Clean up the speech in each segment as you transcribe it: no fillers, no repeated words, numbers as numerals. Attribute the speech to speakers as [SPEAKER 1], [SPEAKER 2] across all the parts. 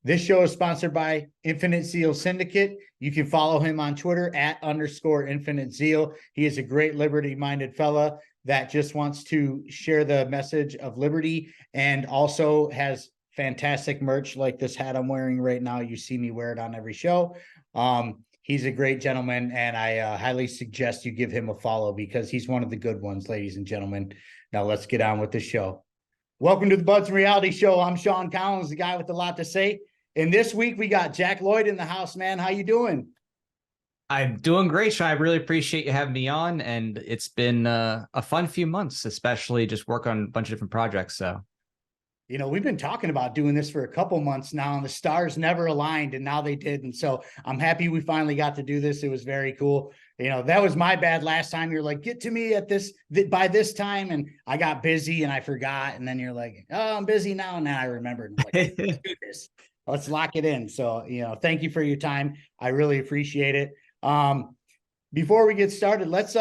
[SPEAKER 1] This show is sponsored by Infinite Zeal Syndicate. You can follow him on Twitter @_Infinite Zeal. He is a great liberty-minded fella that just wants to share the message of liberty and also has fantastic merch like this hat I'm wearing right now. You see me wear it on every show. He's a great gentleman, and I highly suggest you give him a follow because he's one of the good ones, ladies and gentlemen. Now let's get on with the show. Welcome to the BudsnReality Show. I'm Sean Collins, the guy with a lot to say. And this week we got JackVlloyd in the house, man. How you doing?
[SPEAKER 2] I'm doing great, Sean. I really appreciate you having me on, and it's been a fun few months, especially just work on a bunch of different projects. So,
[SPEAKER 1] we've been talking about doing this for a couple months now, and the stars never aligned, and now they did. And so I'm happy we finally got to do this. It was very cool. That was my bad last time. You're like, get to me at by this time, and I got busy and I forgot. And then you're like, oh, I'm busy now. And then I remembered. I'm like, let's do this. Let's lock it in. So, thank you for your time. I really appreciate it. Before we get started, let's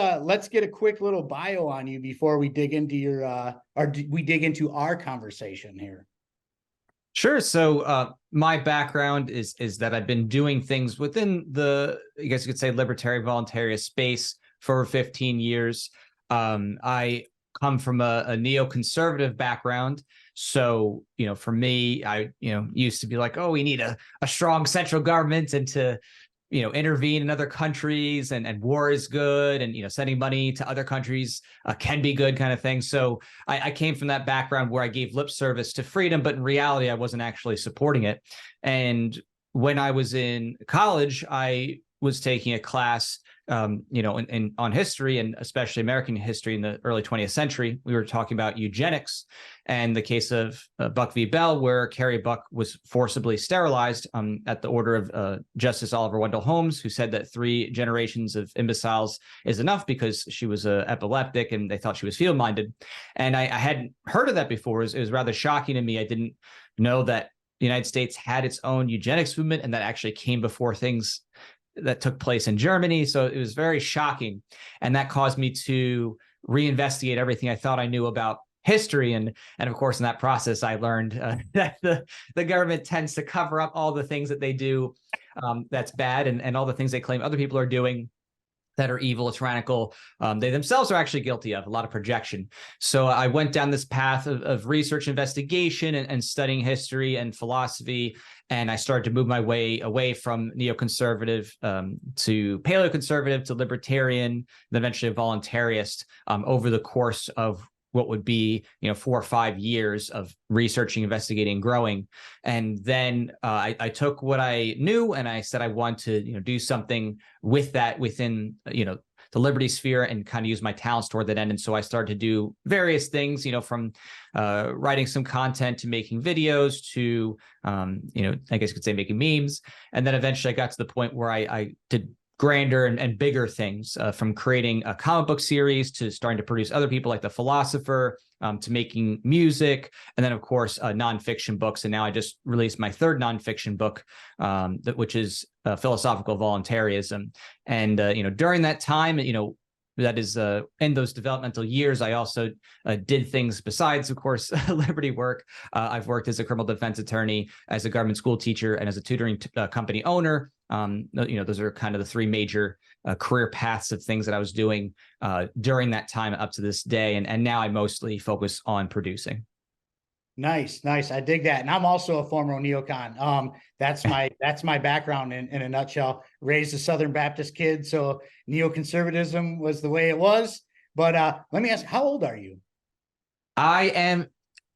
[SPEAKER 1] get a quick little bio on you before we dig into our conversation here.
[SPEAKER 2] Sure. So my background is that I've been doing things within the, I guess you could say, libertarian voluntarist space for 15 years. I come from a neoconservative background. So, for me, I, used to be like, oh, we need a strong central government and to, intervene in other countries and war is good. And, sending money to other countries can be good kind of thing. So I came from that background where I gave lip service to freedom, but in reality, I wasn't actually supporting it. And when I was in college, I was taking a class on history and especially American history in the early 20th century. We were talking about eugenics and the case of Buck v. Bell, where Carrie Buck was forcibly sterilized at the order of Justice Oliver Wendell Holmes, who said that 3 generations of imbeciles is enough because she was epileptic and they thought she was field-minded. And I hadn't heard of that before. It was rather shocking to me. I didn't know that the United States had its own eugenics movement and that actually came before things that took place in Germany. So it was very shocking. And that caused me to reinvestigate everything I thought I knew about history. And of course, in that process, I learned that the government tends to cover up all the things that they do that's bad and all the things they claim other people are doing that are evil, tyrannical, they themselves are actually guilty of, a lot of projection. So I went down this path of research investigation and studying history and philosophy, and I started to move my way away from neoconservative to paleoconservative to libertarian, then eventually a voluntarist over the course of what would be 4 or 5 years of researching, investigating, growing. And then I took what I knew and I said I want to do something with that within the liberty sphere and kind of use my talents toward that end. And so I started to do various things, from writing some content to making videos to I guess you could say making memes. And then eventually I got to the point where I did grander and bigger things, from creating a comic book series to starting to produce other people like The Philosopher, to making music, and then of course nonfiction books. And now I just released my 3rd nonfiction book, which is Philosophical Voluntaryism. And during that time, that is in those developmental years, I also did things besides, of course, liberty work. I've worked as a criminal defense attorney, as a government school teacher, and as a tutoring company owner. Those are kind of the 3 major career paths of things that I was doing during that time up to this day. And now I mostly focus on producing.
[SPEAKER 1] Nice. I dig that. And I'm also a former neocon. That's my background in a nutshell. Raised a Southern Baptist kid, so neoconservatism was the way it was. But let me ask, how old are you?
[SPEAKER 2] I am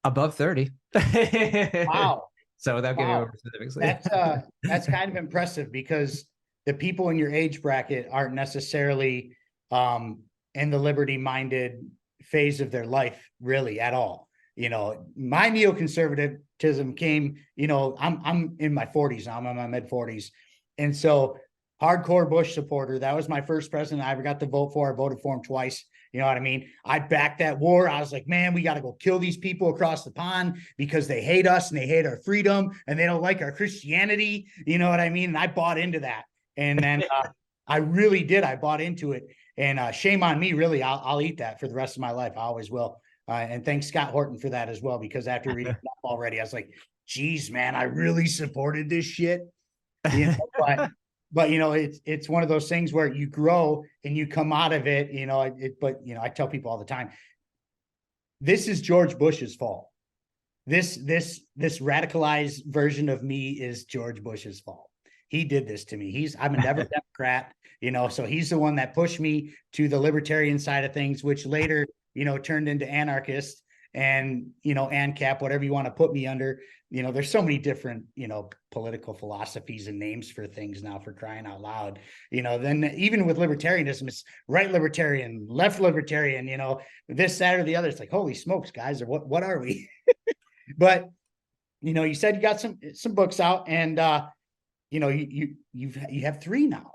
[SPEAKER 2] above 30.
[SPEAKER 1] Wow.
[SPEAKER 2] So without giving over specifics.
[SPEAKER 1] That's kind of impressive because the people in your age bracket aren't necessarily in the liberty-minded phase of their life really at all. My neoconservatism came, I'm in my 40s now, I'm in my mid 40s. And so hardcore Bush supporter, that was my first president I ever got to vote for. I voted for him twice. You know what I mean? I backed that war. I was like, man, we got to go kill these people across the pond because they hate us and they hate our freedom and they don't like our Christianity. You know what I mean? And I bought into that. And then I really did. I bought into it. And shame on me, really. I'll eat that for the rest of my life. I always will. And thanks Scott Horton for that as well, because after reading it already, I was like, geez, man, I really supported this shit. You know, but you know, it's one of those things where you grow and you come out of it, you know, but you know, I tell people all the time, this is George Bush's fault. This radicalized version of me is George Bush's fault. He did this to me. I'm a never Democrat, you know, so he's the one that pushed me to the libertarian side of things, which later, you know, turned into anarchist and, you know, ANCAP, whatever you want to put me under. You know, there's so many different, you know, political philosophies and names for things now, for crying out loud. You know, then even with libertarianism, it's right libertarian, left libertarian, you know, this, that, or the other. It's like, holy smokes, guys, or what are we? But, you know, you said you got some books out, and you know, you have 3 now,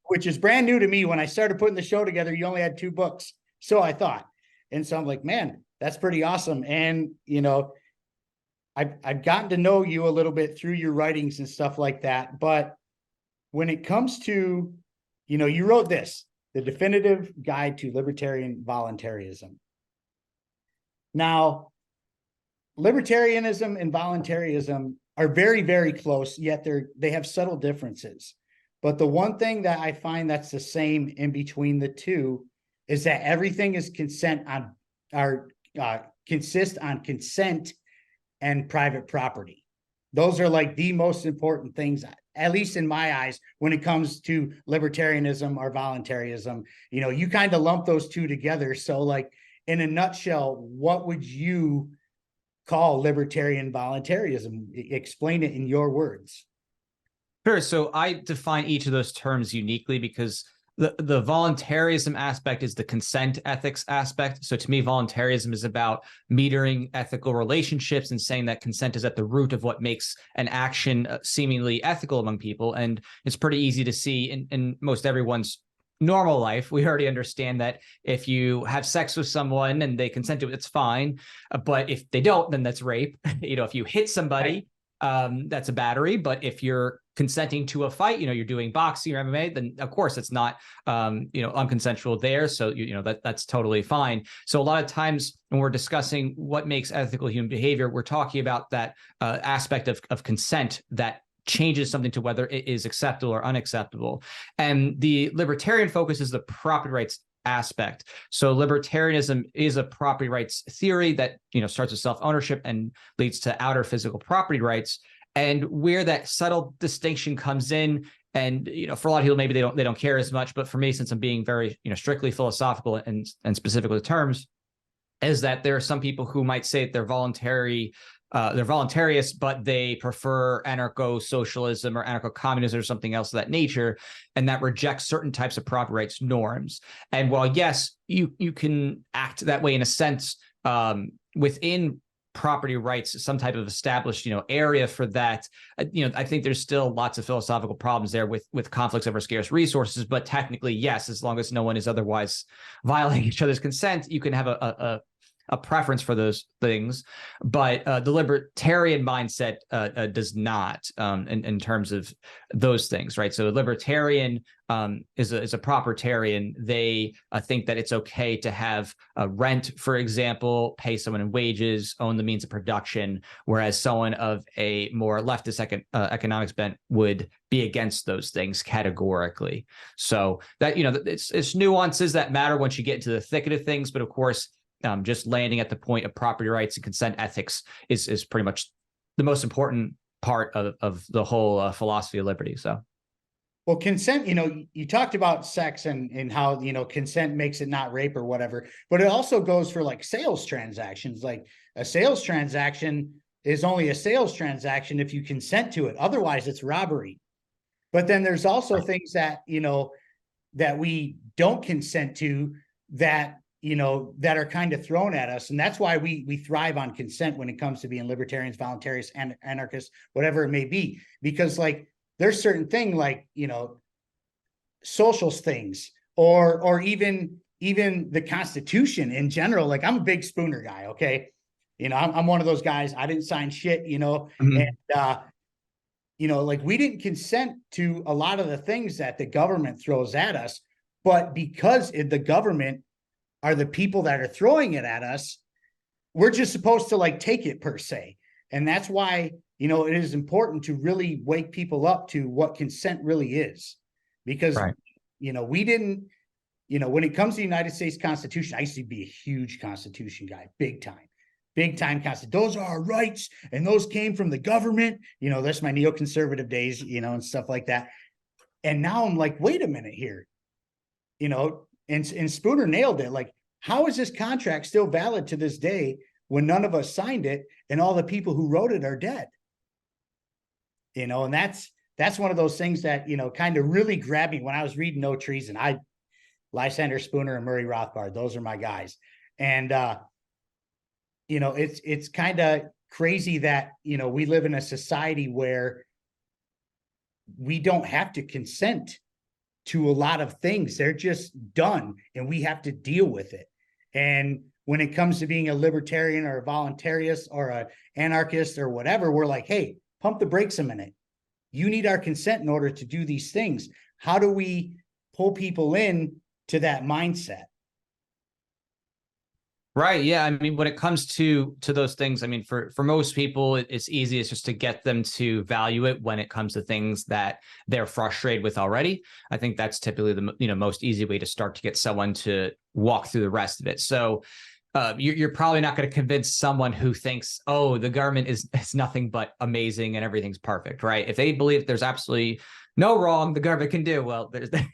[SPEAKER 1] which is brand new to me. When I started putting the show together, you only had 2 books. So I thought, and so I'm like, man, that's pretty awesome. And, you know, I've gotten to know you a little bit through your writings and stuff like that. But when it comes to, you know, you wrote this, The Definitive Guide to Libertarian Voluntaryism. Now, libertarianism and voluntarism are very, very close, yet they have subtle differences. But the one thing that I find that's the same in between the two is that everything is consist on consent and private property. Those are like the most important things, at least in my eyes, when it comes to libertarianism or voluntarism. You know, you kind of lump those two together. So like, in a nutshell, what would you call libertarian voluntarism? Explain it in your words.
[SPEAKER 2] Sure. So I define each of those terms uniquely because the voluntarism aspect is the consent ethics aspect. So to me, voluntarism is about metering ethical relationships and saying that consent is at the root of what makes an action seemingly ethical among people. And it's pretty easy to see in most everyone's normal life. We already understand that if you have sex with someone and they consent to it, it's fine. But if they don't, then that's rape. You know, if you hit somebody, that's a battery. But if you're consenting to a fight, you know, you're doing boxing or MMA, then of course it's not, you know, unconsensual there. So, you know, that's totally fine. So a lot of times when we're discussing what makes ethical human behavior, we're talking about that aspect of consent that changes something to whether it is acceptable or unacceptable. And the libertarian focus is the property rights aspect. So libertarianism is a property rights theory that, you know, starts with self-ownership and leads to outer physical property rights. And where that subtle distinction comes in, and, you know, for a lot of people, maybe they don't care as much, but for me, since I'm being very, you know, strictly philosophical and specifically terms, is that there are some people who might say that they're voluntarists, but they prefer anarcho-socialism or anarcho-communism or something else of that nature, and that rejects certain types of property rights norms. And while, yes, you can act that way in a sense within property rights, some type of established, you know, area for that, you know, I think there's still lots of philosophical problems there with conflicts over scarce resources. But technically, yes, as long as no one is otherwise violating each other's consent, you can have a preference for those things. But the libertarian mindset does not in terms of those things, right? So a libertarian is a propertarian. They think that it's okay to have rent, for example, pay someone in wages, own the means of production, whereas someone of a more leftist economics bent would be against those things categorically. So that, you know, it's nuances that matter once you get into the thicket of things. But of course, just landing at the point of property rights and consent ethics is pretty much the most important part of the whole philosophy of liberty. So,
[SPEAKER 1] well, consent, you know, you talked about sex and how, you know, consent makes it not rape or whatever, but it also goes for like sales transactions. Like a sales transaction is only a sales transaction if you consent to it. Otherwise, it's robbery. But then there's also things that, you know, that we don't consent to that, you know, that are kind of thrown at us. And that's why we thrive on consent when it comes to being libertarians, voluntarists, and anarchists, whatever it may be. Because like there's certain thing like, you know, social things or even the Constitution in general. Like I'm a big Spooner guy. Okay. You know, I'm one of those guys. I didn't sign shit, you know, and you know, like we didn't consent to a lot of the things that the government throws at us, but because the government are the people that are throwing it at us, we're just supposed to like take it per se. And that's why, you know, it is important to really wake people up to what consent really is. Because,
[SPEAKER 2] Right.
[SPEAKER 1] you know, we didn't, you know, when it comes to the United States Constitution, I used to be a huge Constitution guy, big time Constitution. Those are our rights, and those came from the government. You know, that's my neoconservative days, you know, and stuff like that. And now I'm like, wait a minute here, you know, and Spooner nailed it. Like, how is this contract still valid to this day when none of us signed it and all the people who wrote it are dead? You know, and that's one of those things that, you know, kind of really grabbed me when I was reading No Treason. Lysander Spooner and Murray Rothbard, those are my guys. And, you know, it's kind of crazy that, you know, we live in a society where we don't have to consent to a lot of things. They're just done and we have to deal with it. And when it comes to being a libertarian or a voluntarist or an anarchist or whatever, we're like, hey, pump the brakes a minute. You need our consent in order to do these things. How do we pull people in to that mindset?
[SPEAKER 2] Right. Yeah. I mean, when it comes to those things, I mean, for most people, it's easy. It's just to get them to value it when it comes to things that they're frustrated with already. I think that's typically the, you know, most easy way to start to get someone to walk through the rest of it. So you're probably not going to convince someone who thinks, oh, the government is nothing but amazing and everything's perfect, right? If they believe there's absolutely no wrong the government can do, well,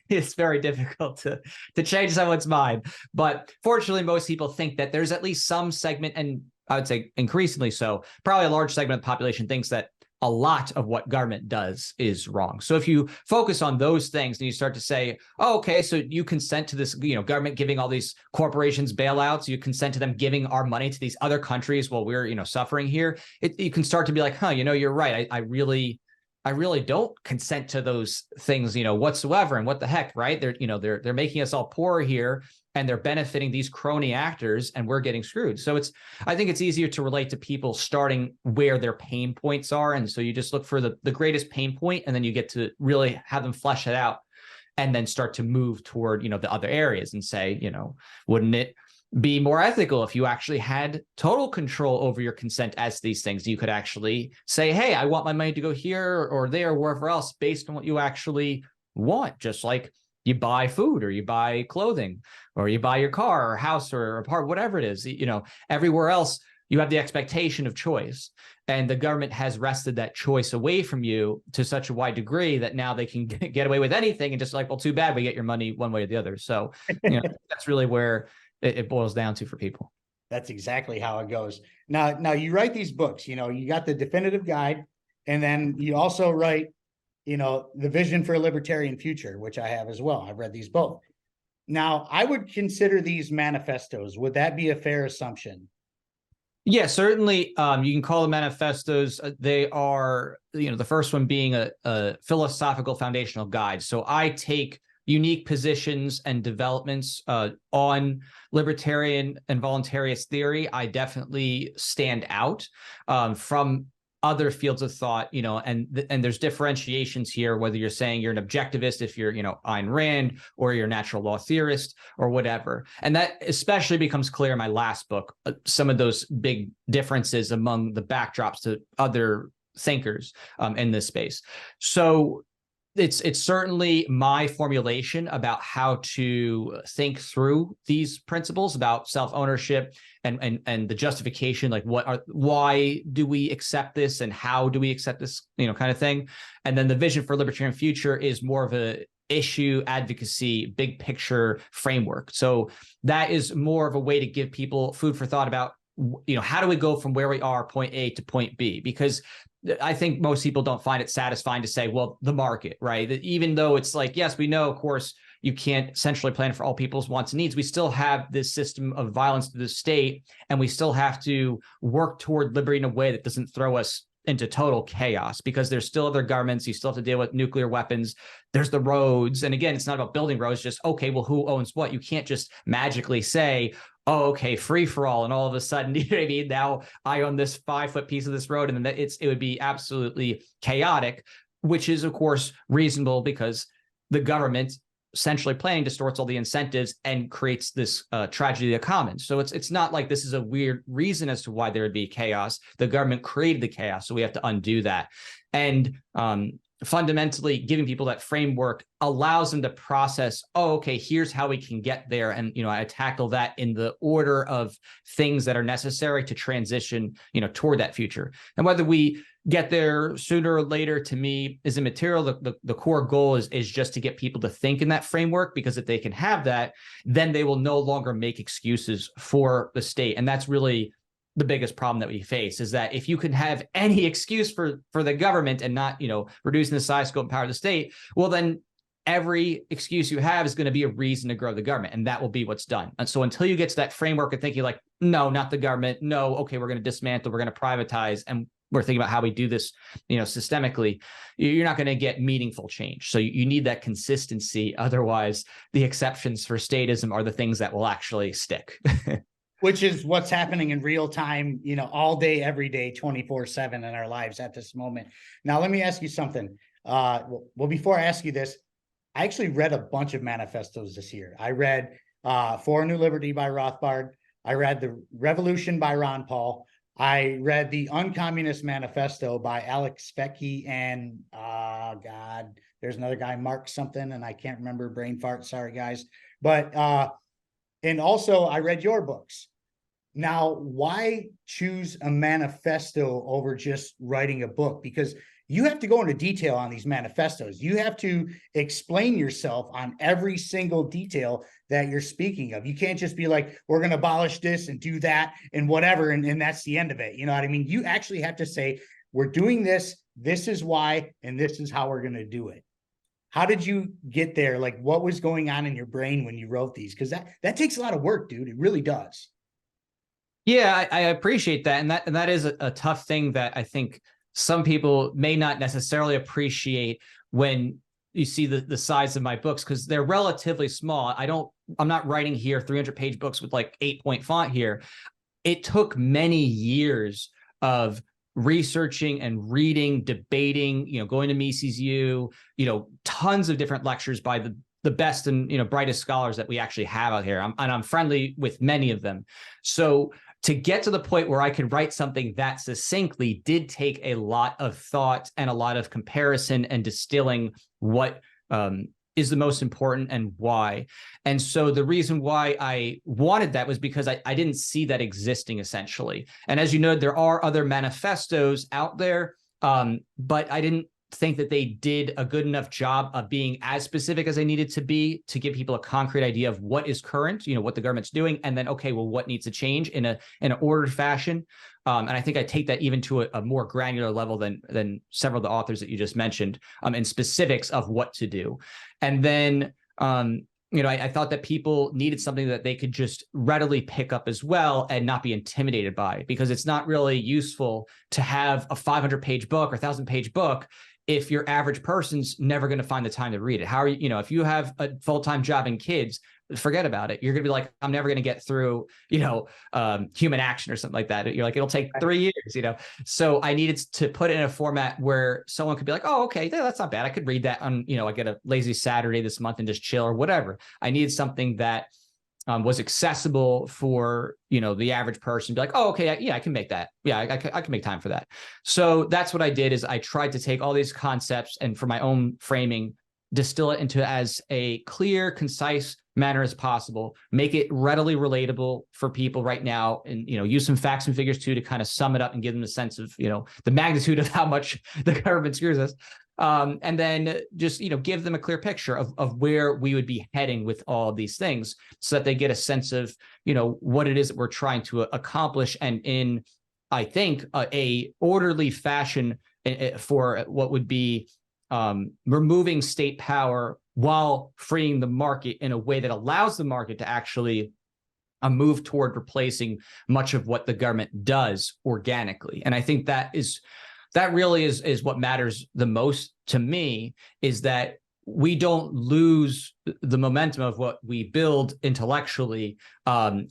[SPEAKER 2] it's very difficult to change someone's mind. But fortunately, most people think that there's at least some segment, and I would say increasingly so, probably a large segment of the population thinks that a lot of what government does is wrong. So if you focus on those things and you start to say, oh, okay, so you consent to this, you know, government giving all these corporations bailouts, you consent to them giving our money to these other countries while we're, you know, suffering here, you can start to be like, huh, you know, you're right. I really don't consent to those things, you know, whatsoever. And what the heck, right? They're making us all poor here, and they're benefiting these crony actors, and we're getting screwed. So I think it's easier to relate to people starting where their pain points are. And so you just look for the greatest pain point, and then you get to really have them flesh it out and then start to move toward, you know, the other areas and say, you know, wouldn't it be more ethical if you actually had total control over your consent as these things? You could actually say, hey, I want my money to go here or there or wherever else based on what you actually want, just like you buy food or you buy clothing or you buy your car or house or apartment, whatever it is. You know, everywhere else you have the expectation of choice, and the government has wrested that choice away from you to such a wide degree that now they can get away with anything and just like, well, too bad, we get your money one way or the other. So, you know, that's really where it boils down to for people.
[SPEAKER 1] That's exactly how it goes. Now you write these books, you know, you got the definitive guide, and then you also write, you know, the vision for a libertarian future, which I have as well. I've read these both. Now, I would consider these manifestos. Would that be a fair assumption?
[SPEAKER 2] Yeah, certainly. You can call them manifestos. They are, you know, the first one being a philosophical foundational guide. So I take unique positions and developments on libertarian and voluntarist theory. I definitely stand out from other fields of thought, you know, and there's differentiations here, whether you're saying you're an objectivist, if you're, you know, Ayn Rand, or you're a natural law theorist or whatever. And that especially becomes clear in my last book, some of those big differences among the backdrops to other thinkers in this space. So it's certainly my formulation about how to think through these principles about self-ownership and the justification, like why do we accept this and how do we accept this, you know, kind of thing. And then the vision for libertarian future is more of a issue advocacy, big picture framework. So that is more of a way to give people food for thought about, you know, how do we go from where we are, point A to point B? Because I think most people don't find it satisfying to say, well, the market, right? Even though it's like, yes, we know, of course, you can't centrally plan for all people's wants and needs. We still have this system of violence to the state, and we still have to work toward liberty in a way that doesn't throw us into total chaos, because there's still other governments. You still have to deal with nuclear weapons. There's the roads. And again, it's not about building roads, just, okay, well, who owns what? You can't just magically say, oh, okay, free for all, and all of a sudden, you know what I mean? Now I own this 5-foot piece of this road, and then it would be absolutely chaotic, which is, of course, reasonable because the government centrally planning distorts all the incentives and creates this tragedy of the commons. So it's not like this is a weird reason as to why there would be chaos. The government created the chaos, so we have to undo that. And fundamentally, giving people that framework allows them to process, oh, okay, here's how we can get there. And, I tackle that in the order of things that are necessary to transition, toward that future. And whether we get there sooner or later, to me, is immaterial. The core goal is just to get people to think in that framework, because if they can have that, then they will no longer make excuses for the state. And that's really the biggest problem that we face, is that if you can have any excuse for the government and not, reducing the size, scope, and power of the state, well, then every excuse you have is going to be a reason to grow the government, and that will be what's done. And so until you get to that framework of thinking like, no, not the government, no, okay, we're going to dismantle, we're going to privatize, and we're thinking about how we do this, systemically, you're not going to get meaningful change. So you need that consistency. Otherwise, the exceptions for statism are the things that will actually stick.
[SPEAKER 1] Which is what's happening in real time, all day, every day, 24/7 in our lives at this moment. Now, let me ask you something. Well, before I ask you this, I actually read a bunch of manifestos this year. I read For a New Liberty by Rothbard. I read The Revolution by Ron Paul. I read the Uncommunist Manifesto by Alex Vecchi and, God, there's another guy, Mark something, and I can't remember, brain fart, sorry, guys. But, and also I read your books. Now, why choose a manifesto over just writing a book? Because you have to go into detail on these manifestos. You have to explain yourself on every single detail that you're speaking of. You can't just be like, we're going to abolish this and do that and whatever, and that's the end of it. You know what I mean? You actually have to say, we're doing this, this is why, and this is how we're going to do it. How did you get there? Like, what was going on in your brain when you wrote these? Because that takes a lot of work, dude. It really does.
[SPEAKER 2] Yeah, I appreciate that. And that is a tough thing that I think some people may not necessarily appreciate when you see the size of my books, because they're relatively small. I'm not writing here 300-page books with like 8-point font here. It took many years of researching and reading, debating, going to Mises U, tons of different lectures by the best and brightest scholars that we actually have out here. I'm friendly with many of them. So to get to the point where I could write something that succinctly did take a lot of thought and a lot of comparison and distilling what is the most important and why. And so the reason why I wanted that was because I didn't see that existing, essentially. And as you know, there are other manifestos out there, but I didn't think that they did a good enough job of being as specific as they needed to be to give people a concrete idea of what is current, what the government's doing, and then, okay, well, what needs to change in an ordered fashion. And I think I take that even to a more granular level than several of the authors that you just mentioned, in specifics of what to do. And then, I thought that people needed something that they could just readily pick up as well and not be intimidated by, because it's not really useful to have a 500-page book or 1,000-page book if your average person's never going to find the time to read it. How are you, if you have a full-time job and kids, forget about it. You're going to be like, I'm never going to get through, Human Action or something like that. You're like, it'll take 3 years, So I needed to put it in a format where someone could be like, oh, okay, that's not bad. I could read that on, I get a lazy Saturday this month and just chill or whatever. I needed something that was accessible for, the average person. Be like, oh, okay, I can make that. Yeah, I can make time for that. So that's what I did, is I tried to take all these concepts and, for my own framing, distill it into as a clear, concise manner as possible, make it readily relatable for people right now, and use some facts and figures too to kind of sum it up and give them a sense of the magnitude of how much the government screws us. And then just, give them a clear picture of where we would be heading with all of these things, so that they get a sense of, what it is that we're trying to accomplish, and in, I think, a orderly fashion for what would be removing state power while freeing the market in a way that allows the market to actually move toward replacing much of what the government does organically. And I think that really is what matters the most to me, is that we don't lose the momentum of what we build intellectually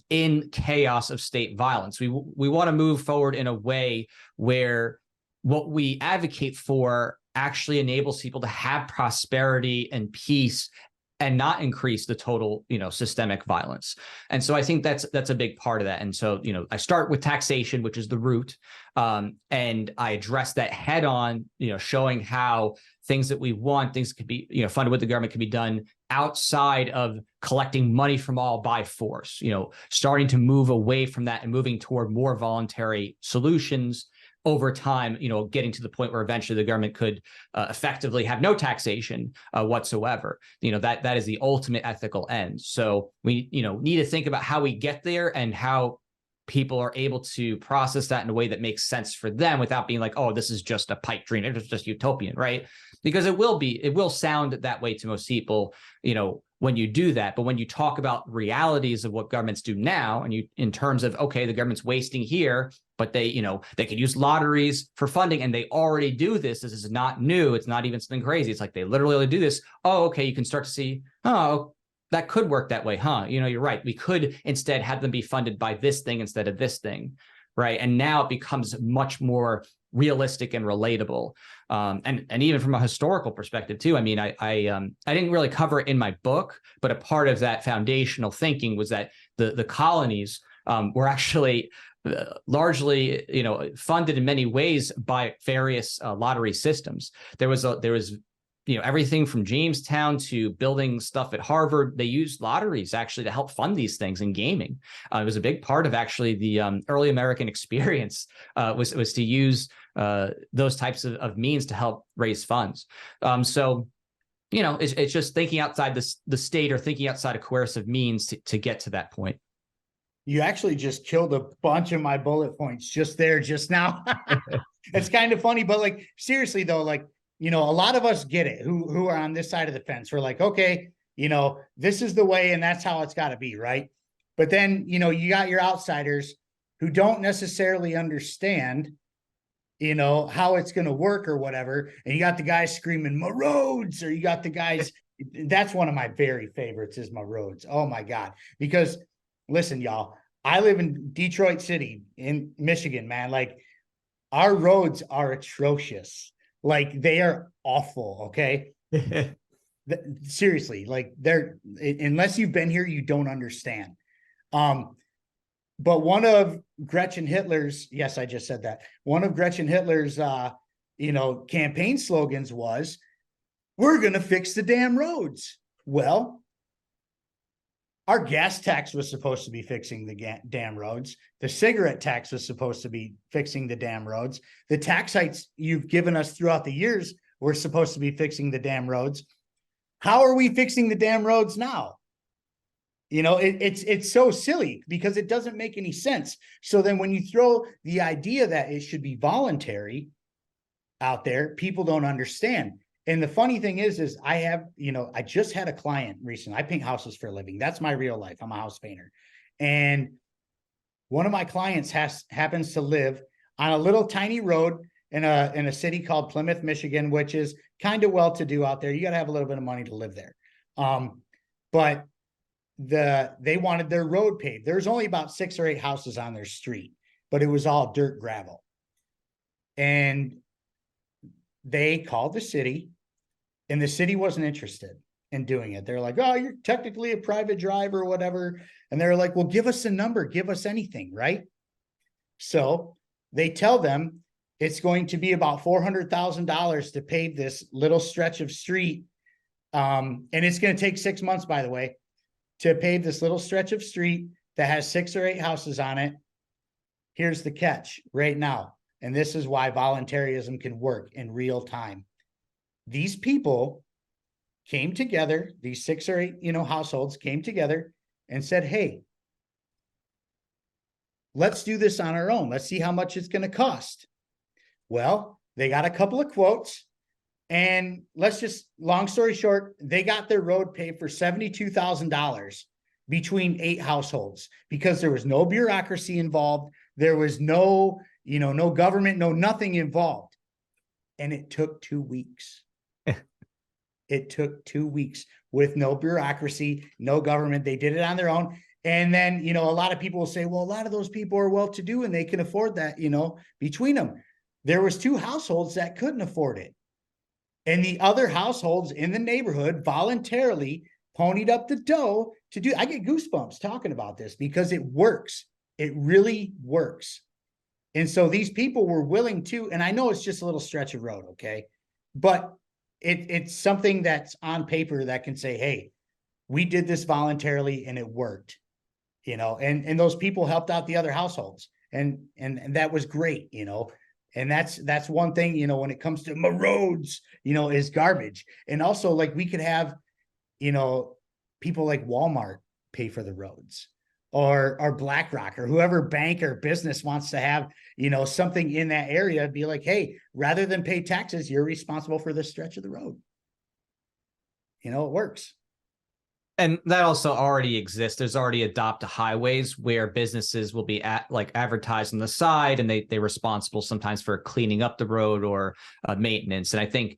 [SPEAKER 2] in chaos of state violence. We want to move forward in a way where what we advocate for actually enables people to have prosperity and peace and not increase the total, systemic violence. And so I think that's a big part of that. And so, I start with taxation, which is the root, and I address that head on, showing how things that we want, things that could be, funded with the government, can be done outside of collecting money from all by force, starting to move away from that and moving toward more voluntary solutions over time, getting to the point where eventually the government could effectively have no taxation whatsoever. That is the ultimate ethical end. So we, need to think about how we get there and how people are able to process that in a way that makes sense for them without being like, oh, this is just a pipe dream, it's just utopian, right? Because it will sound that way to most people, when you do that. But when you talk about realities of what governments do now, and in terms of, okay, the government's wasting here, but they could use lotteries for funding, and they already do this. This is not new. It's not even something crazy. It's like they literally do this. Oh, okay, you can start to see, oh, that could work that way, huh? You're right. We could instead have them be funded by this thing instead of this thing, right? And now it becomes much more realistic and relatable. And even from a historical perspective too. I mean, I didn't really cover it in my book, but a part of that foundational thinking was that the colonies were actually largely, funded in many ways by various lottery systems. There was everything from Jamestown to building stuff at Harvard. They used lotteries actually to help fund these things in gaming. It was a big part of actually the early American experience was to use those types of means to help raise funds. So, it's just thinking outside the state or thinking outside of coercive means to get to that point.
[SPEAKER 1] You actually just killed a bunch of my bullet points just now. It's kind of funny, but like, seriously though, like, a lot of us get it who are on this side of the fence. We're like, okay, this is the way and that's how it's got to be, right? But then, you got your outsiders who don't necessarily understand, how it's going to work or whatever. And you got the guys screaming, "My roads," or you got the guys. That's one of my very favorites is "My roads." Oh my God. Because listen, y'all, I live in Detroit City in Michigan, man. Like, our roads are atrocious. Like, they are awful. Okay. Seriously, like, unless you've been here, you don't understand. But one of Gretchen Hitler's, yes, I just said that. One of Gretchen Hitler's, campaign slogans was, "We're going to fix the damn roads." Well, our gas tax was supposed to be fixing the damn roads. The cigarette tax was supposed to be fixing the damn roads. The tax hikes you've given us throughout the years were supposed to be fixing the damn roads. How are we fixing the damn roads now? It's so silly because it doesn't make any sense. So then when you throw the idea that it should be voluntary out there, people don't understand. And the funny thing is I have, I just had a client recently. I paint houses for a living. That's my real life. I'm a house painter. And one of my clients happens to live on a little tiny road in a city called Plymouth, Michigan, which is kind of well-to-do out there. You got to have a little bit of money to live there. But they wanted their road paved. There's only about 6 or 8 houses on their street, but it was all dirt gravel. And they called the city, and the city wasn't interested in doing it. They're like, "Oh, you're technically a private drive or whatever." And they're like, "Well, give us a number, give us anything," right? So they tell them it's going to be about $400,000 to pave this little stretch of street. And it's going to take 6 months, by the way, to pave this little stretch of street that has 6 or 8 houses on it. Here's the catch right now. And this is why voluntarism can work in real time. These people came together, these 6 or 8, households came together and said, "Hey, let's do this on our own. Let's see how much it's going to cost." Well, they got a couple of quotes, and long story short, they got their road paved for $72,000 between 8 households because there was no bureaucracy involved. There was no government, nothing involved. And it took 2 weeks. It took 2 weeks with no bureaucracy, no government. They did it on their own. And then, a lot of people will say, well, a lot of those people are well-to-do and they can afford that, between them. There was 2 households that couldn't afford it. And the other households in the neighborhood voluntarily ponied up the dough to do. I get goosebumps talking about this because it works. It really works. And so these people were willing to, and I know it's just a little stretch of road, okay? But it's something that's on paper that can say, hey, we did this voluntarily and it worked, you know, and those people helped out the other households. And that was great, you know. And that's one thing, you know, when it comes to my roads, you know, is garbage. And also, like, we could have, you know, people like Walmart pay for the roads, or BlackRock, or whoever bank or business wants to have, you know, something in that area, be like, hey, rather than pay taxes, you're responsible for this stretch of the road. You know, it works.
[SPEAKER 2] And that also already exists. There's already adopt highways where businesses will be advertised on the side, and they're responsible sometimes for cleaning up the road or maintenance. And I think,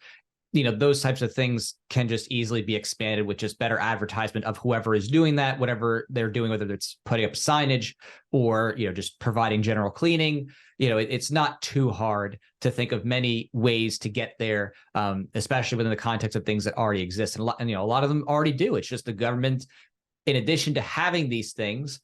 [SPEAKER 2] you know, those types of things can just easily be expanded with just better advertisement of whoever is doing that, whatever they're doing, whether it's putting up signage or, you know, just providing general cleaning. You know, it's not too hard to think of many ways to get there, especially within the context of things that already exist. And you know, a lot of them already do. It's just the government, in addition to having these things,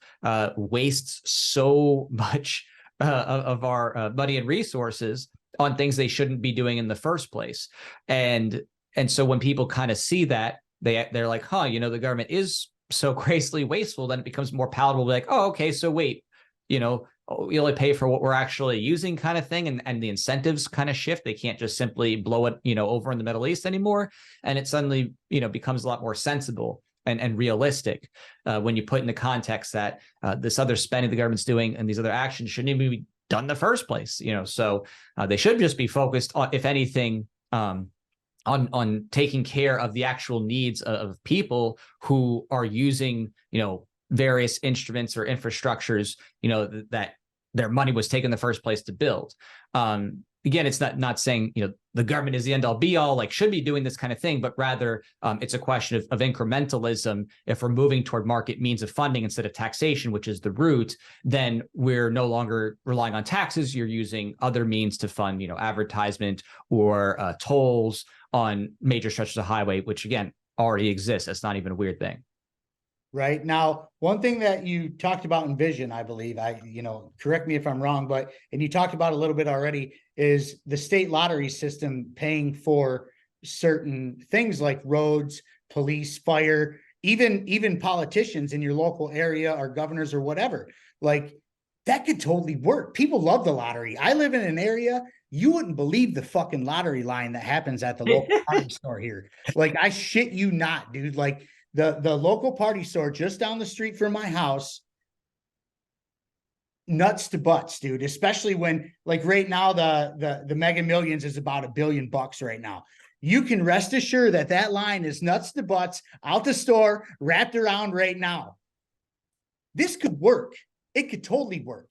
[SPEAKER 2] wastes so much of our money and resources on things they shouldn't be doing in the first place. And so when people kind of see that, they're like, huh, you know, the government is so gracefully wasteful, then it becomes more palatable. Like, oh, okay, so wait, you know, we only pay for what we're actually using, kind of thing. And the incentives kind of shift. They can't just simply blow it, you know, over in the Middle East anymore. And it suddenly, you know, becomes a lot more sensible and realistic when you put in the context that this other spending the government's doing and these other actions shouldn't even be done in the first place, you know. So they should just be focused on, if anything, on taking care of the actual needs of people who are using, you know, various instruments or infrastructures, you know, that their money was taken in the first place to build. Again, it's not saying, you know, the government is the end all be all, like should be doing this kind of thing, but rather it's a question of incrementalism. If we're moving toward market means of funding instead of taxation, which is the root, then we're no longer relying on taxes. You're using other means to fund, you know, advertisement or tolls on major stretches of highway, which again already exists. That's not even a weird thing.
[SPEAKER 1] Right. Now, one thing that you talked about in vision, I believe, you know, correct me if I'm wrong, but, and you talked about a little bit already, is the state lottery system paying for certain things like roads, police, fire, even politicians in your local area or governors or whatever. Like, that could totally work. People love the lottery. I live in an area, you wouldn't believe the fucking lottery line that happens at the local party store here. Like, I shit you not, dude. Like, the local party store just down the street from my house, nuts to butts, dude. Especially when, like, right now the Mega Millions is about $1 billion right now. You can rest assured that line is nuts to butts out the store, wrapped around right now. This could work. It could totally work.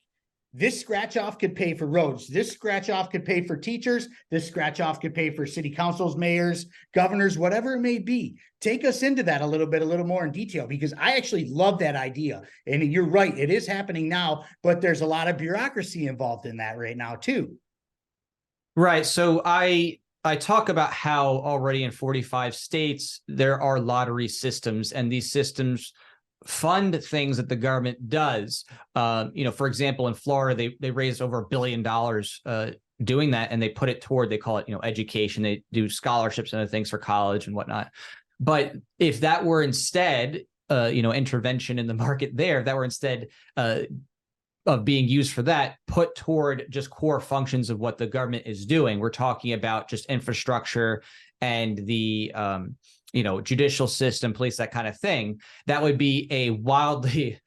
[SPEAKER 1] This scratch off could pay for roads. This scratch off could pay for teachers. This scratch off could pay for city councils, mayors, governors, whatever it may be. Take us into that a little more in detail, because I actually love that idea. And you're right, it is happening now, but there's a lot of bureaucracy involved in that right now too.
[SPEAKER 2] Right. So I talk about how already in 45 states, there are lottery systems, and these systems fund things that the government does. You know, for example, in Florida, they raised over $1 billion doing that, and they put it toward, they call it, you know, education. They do scholarships and other things for college and whatnot. But if that were instead, you know, intervention in the market there, if that were instead of being used for that, put toward just core functions of what the government is doing, we're talking about just infrastructure and the you know, judicial system, police, that kind of thing, that would be a wildly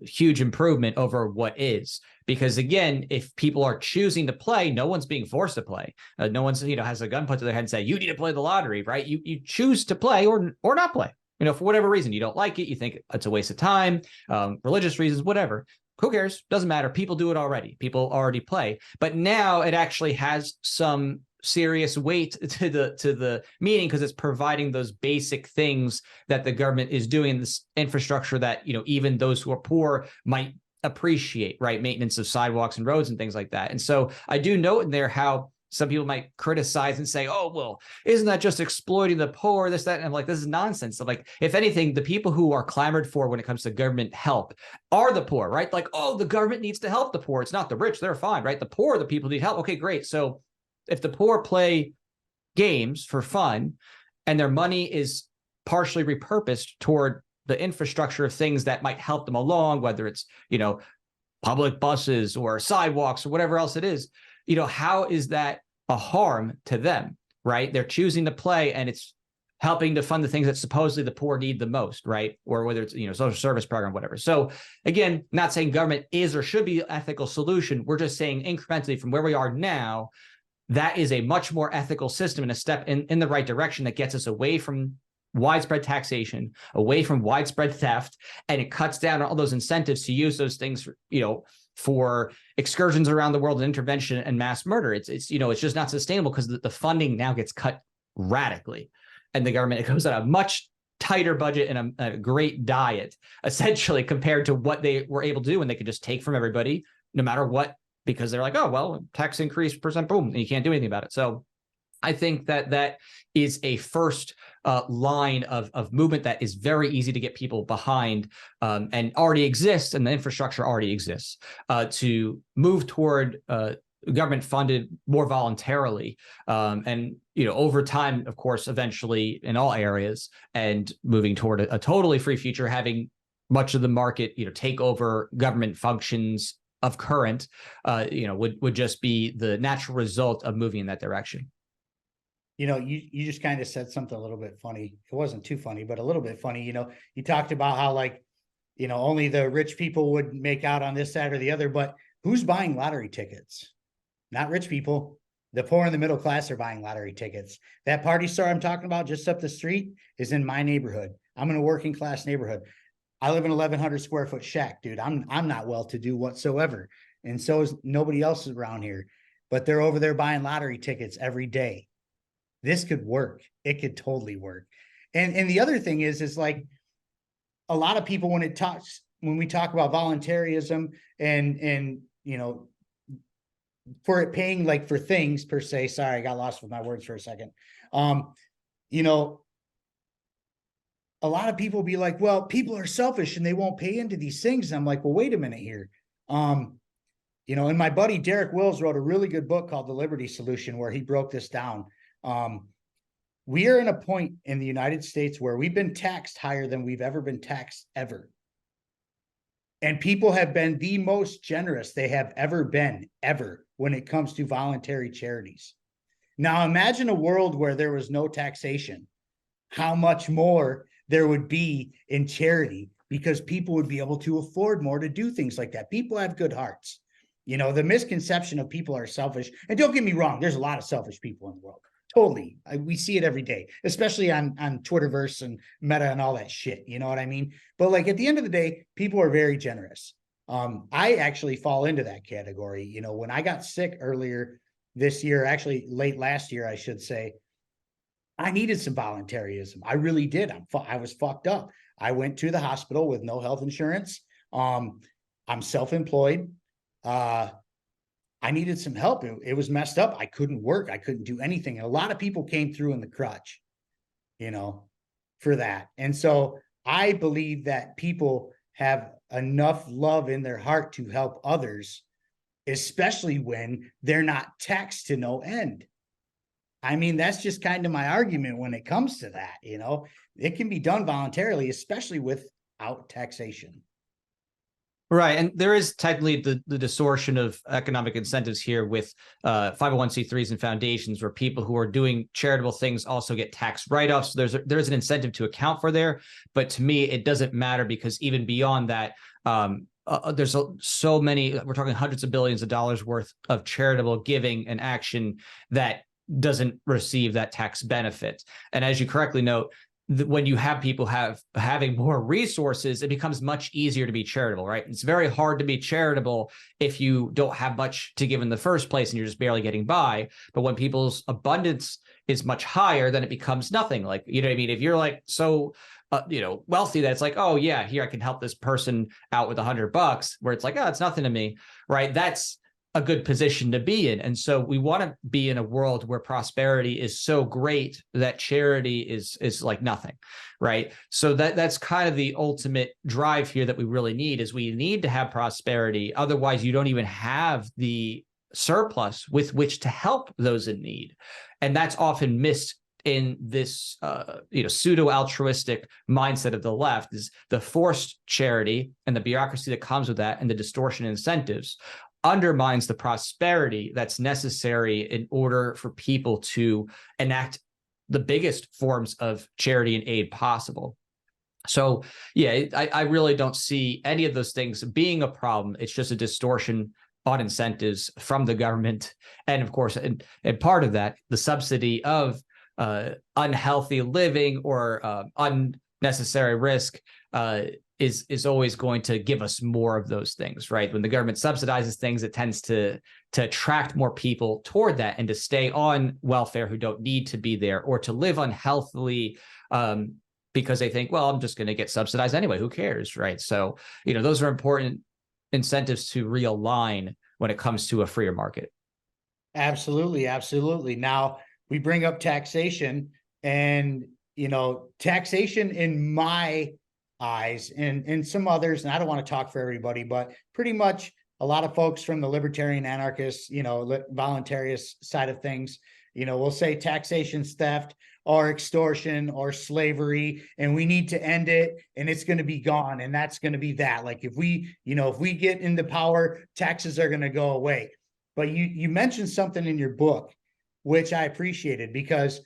[SPEAKER 2] huge improvement over what is. Because again, if people are choosing to play, no one's being forced to play. No one's, you know, has a gun put to their head and say, you need to play the lottery, right? You choose to play or not play. You know, for whatever reason, you don't like it, you think it's a waste of time, religious reasons, whatever. Who cares? Doesn't matter. People do it already. People already play. But now it actually has some serious weight to the meaning, because it's providing those basic things that the government is doing in this infrastructure that, you know, even those who are poor might appreciate, right? Maintenance of sidewalks and roads and things like that. And so I do note in there how some people might criticize and say, oh, well, isn't that just exploiting the poor, this, that? And I'm like, this is nonsense. I'm like, if anything, the people who are clamored for when it comes to government help are the poor, right? Like, oh, the government needs to help the poor. It's not the rich. They're fine, right? The poor are the people who need help. Okay, great. So if the poor play games for fun and their money is partially repurposed toward the infrastructure of things that might help them along, whether it's, public buses or sidewalks or whatever else it is, how is that a harm to them, right? They're choosing to play and it's helping to fund the things that supposedly the poor need the most, right? Or whether it's, social service program, whatever. So again, not saying government is or should be an ethical solution. We're just saying incrementally from where we are now, that is a much more ethical system and a step in the right direction that gets us away from widespread taxation, away from widespread theft, and it cuts down all those incentives to use those things, for excursions around the world and intervention and mass murder. It's just not sustainable because the funding now gets cut radically, and the government goes on a much tighter budget and a great diet, essentially, compared to what they were able to do when they could just take from everybody, no matter what, because they're like, oh, well, tax increase percent, boom, and you can't do anything about it. So I think that is a first line of movement that is very easy to get people behind, and already exists, and the infrastructure already exists to move toward government funded more voluntarily, and over time, of course, eventually in all areas, and moving toward a totally free future, having much of the market take over government functions of current, would just be the natural result of moving in that direction.
[SPEAKER 1] You just kind of said something a little bit funny. It wasn't too funny, but a little bit funny. You talked about how only the rich people would make out on this side or the other, but who's buying lottery tickets? Not rich people. The poor and the middle class are buying lottery tickets. That party store I'm talking about just up the street is in my neighborhood. I'm in a working class neighborhood. I live in 1,100 square foot shack, dude. I'm not well-to-do whatsoever. And so is nobody else around here, but they're over there buying lottery tickets every day. This could work. It could totally work. And the other thing is like a lot of people, when we talk about voluntarism and for it paying like for things per se, sorry, I got lost with my words for a second. A lot of people be like, well, people are selfish and they won't pay into these things. And I'm like, well, wait a minute here. And my buddy Derek Wills wrote a really good book called The Liberty Solution, where he broke this down. We are in a point in the United States where we've been taxed higher than we've ever been taxed ever. And people have been the most generous they have ever been, ever, when it comes to voluntary charities. Now imagine a world where there was no taxation, how much more there would be in charity, because people would be able to afford more to do things like that. People have good hearts. The misconception of people are selfish, and don't get me wrong, there's a lot of selfish people in the world. Totally. We see it every day, especially on Twitterverse and Meta and all that shit. You know what I mean? But like at the end of the day, people are very generous. I actually fall into that category. When I got sick earlier this year, actually late last year, I should say, I needed some voluntarism. I really did. I was fucked up. I went to the hospital with no health insurance. I'm self-employed. I needed some help. It was messed up. I couldn't work. I couldn't do anything. And a lot of people came through in the crutch, for that. And so I believe that people have enough love in their heart to help others, especially when they're not taxed to no end. I mean, that's just kind of my argument when it comes to that. It can be done voluntarily, especially without taxation.
[SPEAKER 2] Right. And there is technically the distortion of economic incentives here with 501c3s and foundations, where people who are doing charitable things also get tax write-offs. So there's an incentive to account for there. But to me, it doesn't matter, because even beyond that, there's so many, we're talking hundreds of billions of dollars worth of charitable giving and action that doesn't receive that tax benefit. And as you correctly note, when you have people having more resources, it becomes much easier to be charitable, right? It's very hard to be charitable if you don't have much to give in the first place and you're just barely getting by. But when people's abundance is much higher, then it becomes nothing. Like, you know what I mean? If you're like so wealthy that it's like, oh yeah, here I can help this person out with $100, where it's like, oh, it's nothing to me, right? That's a good position to be in. And so we want to be in a world where prosperity is so great that charity is like nothing, right? So that's kind of the ultimate drive here that we really need, is we need to have prosperity. Otherwise, you don't even have the surplus with which to help those in need. And that's often missed in this pseudo-altruistic mindset of the left, is the forced charity and the bureaucracy that comes with that and the distortion incentives undermines the prosperity that's necessary in order for people to enact the biggest forms of charity and aid possible. So yeah, I really don't see any of those things being a problem. It's just a distortion on incentives from the government. And of course, and part of that, the subsidy of unhealthy living or unnecessary risk is always going to give us more of those things, right? When the government subsidizes things, it tends to attract more people toward that and to stay on welfare who don't need to be there, or to live unhealthily because they think, well, I'm just going to get subsidized anyway. Who cares, right? So, those are important incentives to realign when it comes to a freer market.
[SPEAKER 1] Absolutely, absolutely. Now we bring up taxation, and taxation in my eyes and some others, and I don't want to talk for everybody, but pretty much a lot of folks from the libertarian anarchist, voluntarist side of things, will say taxation's theft or extortion or slavery, and we need to end it, and it's going to be gone, and that's going to be that. Like if we get into power, taxes are going to go away. But you mentioned something in your book, which I appreciated, because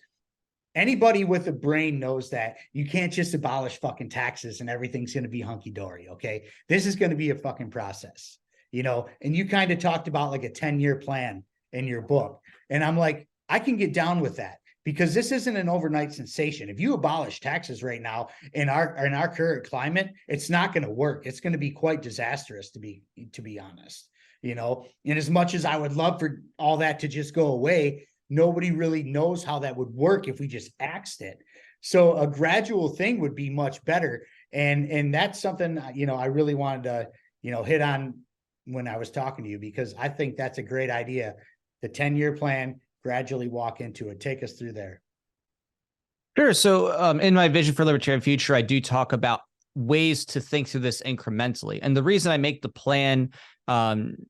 [SPEAKER 1] anybody with a brain knows that you can't just abolish fucking taxes and everything's going to be hunky-dory, okay? This is going to be a fucking process, and you kind of talked about like a 10-year plan in your book. And I'm like, I can get down with that, because this isn't an overnight sensation. If you abolish taxes right now in our current climate, it's not going to work. It's going to be quite disastrous, to be honest, and as much as I would love for all that to just go away, nobody really knows how that would work if we just axed it. So a gradual thing would be much better. And that's something, I really wanted to, hit on when I was talking to you, because I think that's a great idea. The 10-year plan, gradually walk into it. Take us through there.
[SPEAKER 2] Sure. So in my vision for libertarian future, I do talk about ways to think through this incrementally. And the reason I make the plan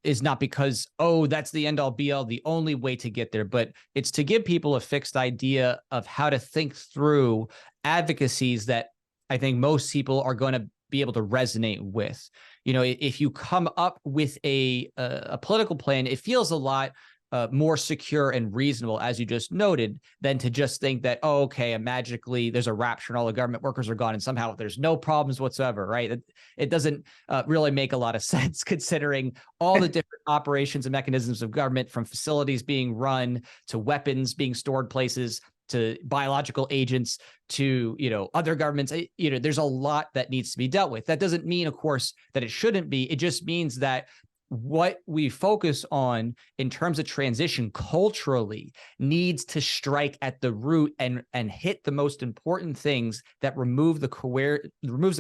[SPEAKER 2] is not because, that's the end all be all, the only way to get there, but it's to give people a fixed idea of how to think through advocacies that I think most people are going to be able to resonate with. If you come up with a political plan, it feels a lot more secure and reasonable, as you just noted, than to just think that, okay, magically there's a rapture and all the government workers are gone and somehow there's no problems whatsoever, right? It doesn't really make a lot of sense, considering all the different operations and mechanisms of government, from facilities being run to weapons being stored places to biological agents to, other governments. There's a lot that needs to be dealt with. That doesn't mean, of course, that it shouldn't be. It just means that what we focus on in terms of transition culturally needs to strike at the root and hit the most important things that removes the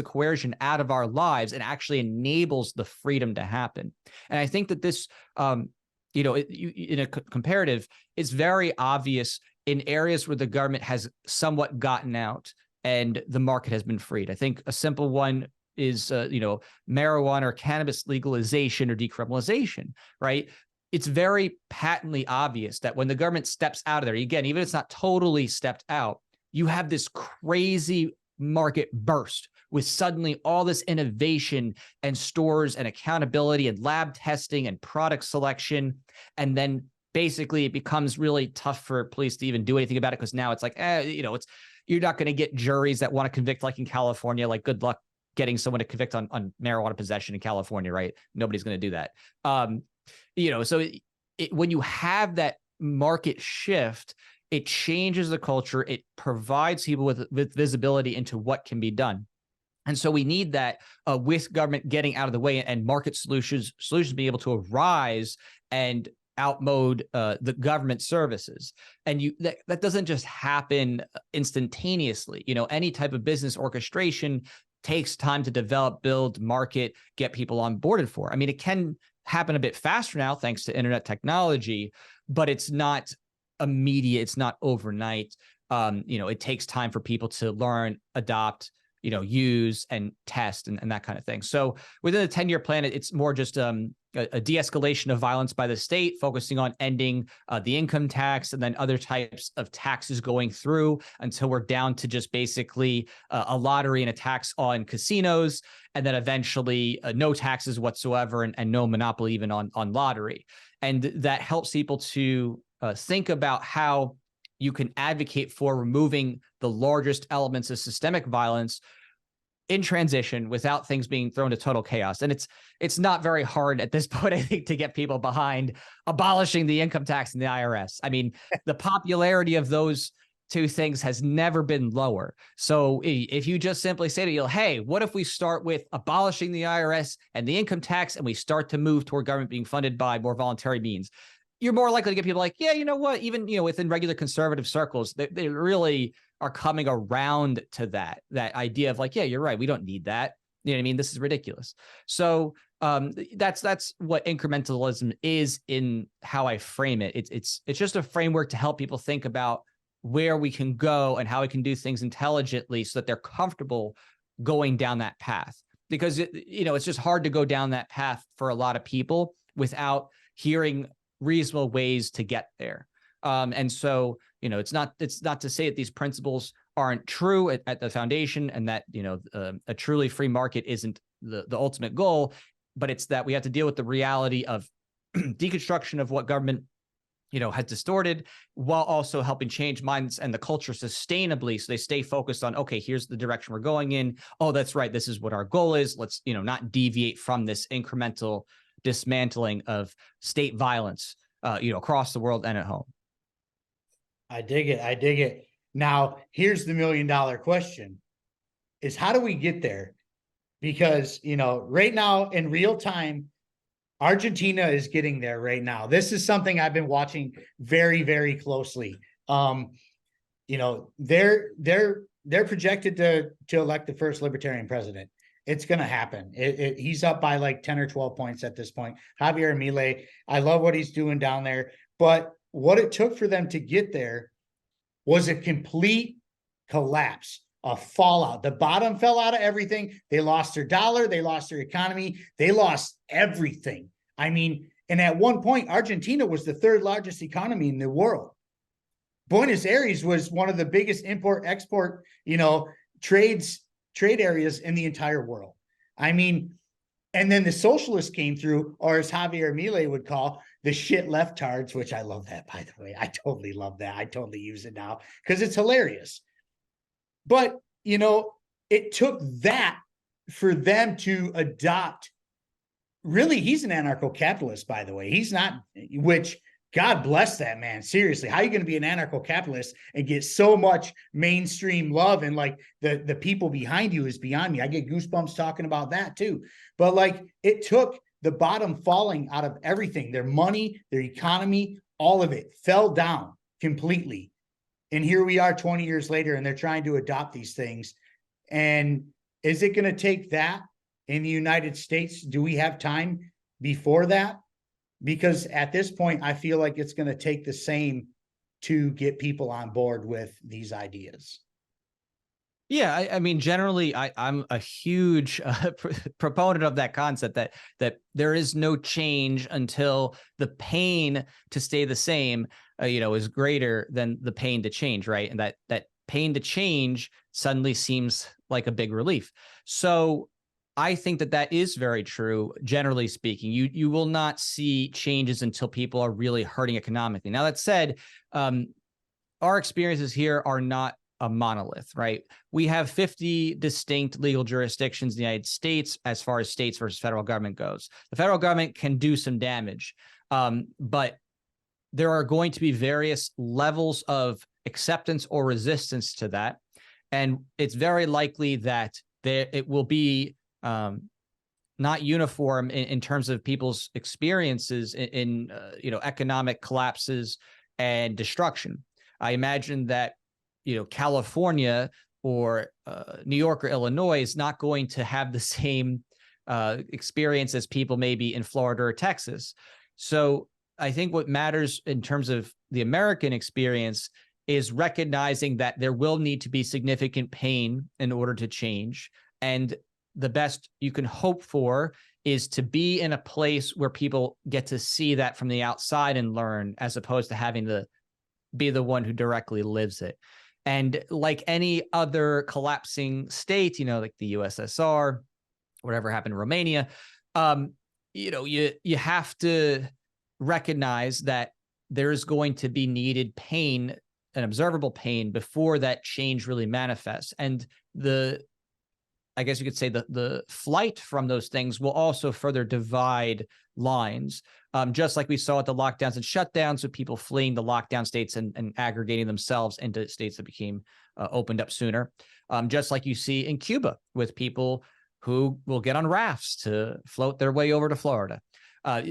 [SPEAKER 2] coercion out of our lives and actually enables the freedom to happen. And I think that this, in a comparative, is very obvious in areas where the government has somewhat gotten out and the market has been freed. I think a simple one is, marijuana or cannabis legalization or decriminalization, right? It's very patently obvious that when the government steps out of there, again, even if it's not totally stepped out, you have this crazy market burst with suddenly all this innovation and stores and accountability and lab testing and product selection. And then basically it becomes really tough for police to even do anything about it, because now it's like, you're not going to get juries that want to convict, like in California. Like, good luck getting someone to convict on marijuana possession in California, right? Nobody's going to do that. So when you have that market shift, it changes the culture. It provides people with visibility into what can be done. And so we need that with government getting out of the way and market solutions being able to arise and outmode the government services. And that doesn't just happen instantaneously. Any type of business orchestration takes time to develop, build, market, get people onboarded for. I mean, it can happen a bit faster now thanks to internet technology, but it's not immediate. It's not overnight. It takes time for people to learn, adopt, use and test and that kind of thing. So within the 10-year plan, it's more just a de-escalation of violence by the state, focusing on ending the income tax and then other types of taxes going through until we're down to just basically a lottery and a tax on casinos, and then eventually no taxes whatsoever and no monopoly even on lottery. And that helps people to think about how you can advocate for removing the largest elements of systemic violence in transition without things being thrown to total chaos. And it's not very hard at this point, I think, to get people behind abolishing the income tax and the IRS. I mean, the popularity of those two things has never been lower. So if you just simply say to you, hey, what if we start with abolishing the IRS and the income tax, and we start to move toward government being funded by more voluntary means, you're more likely to get people like, yeah, you know what, even, within regular conservative circles, they really are coming around to that idea of like, yeah, you're right, we don't need that. You know what I mean? This is ridiculous. So that's what incrementalism is in how I frame it. It's just a framework to help people think about where we can go and how we can do things intelligently so that they're comfortable going down that path. Because it's just hard to go down that path for a lot of people without hearing reasonable ways to get there. And so, it's not to say that these principles aren't true at the foundation, and that, a truly free market isn't the ultimate goal, but it's that we have to deal with the reality of deconstruction of what government, has distorted, while also helping change minds and the culture sustainably, so they stay focused on, okay, here's the direction we're going in. Oh, that's right, this is what our goal is. Let's, not deviate from this incremental dismantling of state violence, across the world and at home.
[SPEAKER 1] I dig it. Now, here's the $1 million question is, how do we get there? Because, right now in real time, Argentina is getting there right now. This is something I've been watching very, very closely. They're projected to elect the first libertarian president. It's going to happen. He's up by like 10 or 12 points at this point. Javier Milei, I love what he's doing down there. But what it took for them to get there was a complete collapse, a fallout. The bottom fell out of everything. They lost their dollar. They lost their economy. They lost everything. I mean, and at one point, Argentina was the third largest economy in the world. Buenos Aires was one of the biggest import-export, trade areas in the entire world. I mean, and then the socialists came through, or as Javier Milei would call, the shit leftards, which I love that, by the way. I totally love that. I totally use it now because it's hilarious. But, it took that for them to adopt. Really, he's an anarcho-capitalist, by the way. He's not, which God bless that man. Seriously, how are you going to be an anarcho-capitalist and get so much mainstream love, and like the people behind you is beyond me. I get goosebumps talking about that too. But like, it took the bottom falling out of everything. Their money, their economy, all of it fell down completely. And here we are 20 years later, and they're trying to adopt these things. And is it going to take that in the United States? Do we have time before that? Because at this point, I feel like it's going to take the same to get people on board with these ideas.
[SPEAKER 2] Yeah, I mean, generally, I'm a huge proponent of that concept that there is no change until the pain to stay the same, is greater than the pain to change, right? And that pain to change suddenly seems like a big relief. So I think that is very true. Generally speaking, you will not see changes until people are really hurting economically. Now, that said, our experiences here are not a monolith, right? We have 50 distinct legal jurisdictions in the United States as far as states versus federal government goes. The federal government can do some damage, but there are going to be various levels of acceptance or resistance to that. And it's very likely that it will be not uniform in terms of people's experiences in economic collapses and destruction. I imagine that California or New York or Illinois is not going to have the same experience as people maybe in Florida or Texas. So I think what matters in terms of the American experience is recognizing that there will need to be significant pain in order to change. And the best you can hope for is to be in a place where people get to see that from the outside and learn, as opposed to having to be the one who directly lives it. And like any other collapsing state, like the USSR, whatever happened in Romania, you have to recognize that there's going to be needed pain, an observable pain, before that change really manifests. And I guess you could say the flight from those things will also further divide lines, just like we saw at the lockdowns and shutdowns, with people fleeing the lockdown states and aggregating themselves into states that became opened up sooner. Just like you see in Cuba with people who will get on rafts to float their way over to Florida.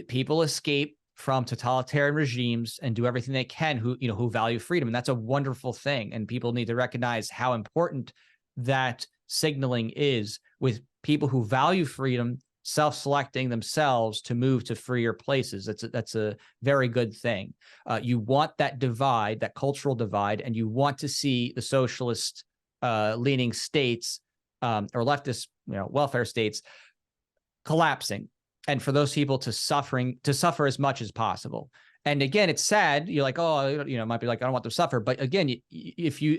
[SPEAKER 2] People escape from totalitarian regimes and do everything they can who value freedom. And that's a wonderful thing. And people need to recognize how important that signaling is, with people who value freedom self-selecting themselves to move to freer places. That's a very good thing. You want that divide, that cultural divide, and you want to see the socialist leaning states or leftist welfare states collapsing, and for those people to suffer as much as possible. And again, it's sad. You're like, oh, might be like, I don't want them to suffer. But again, if you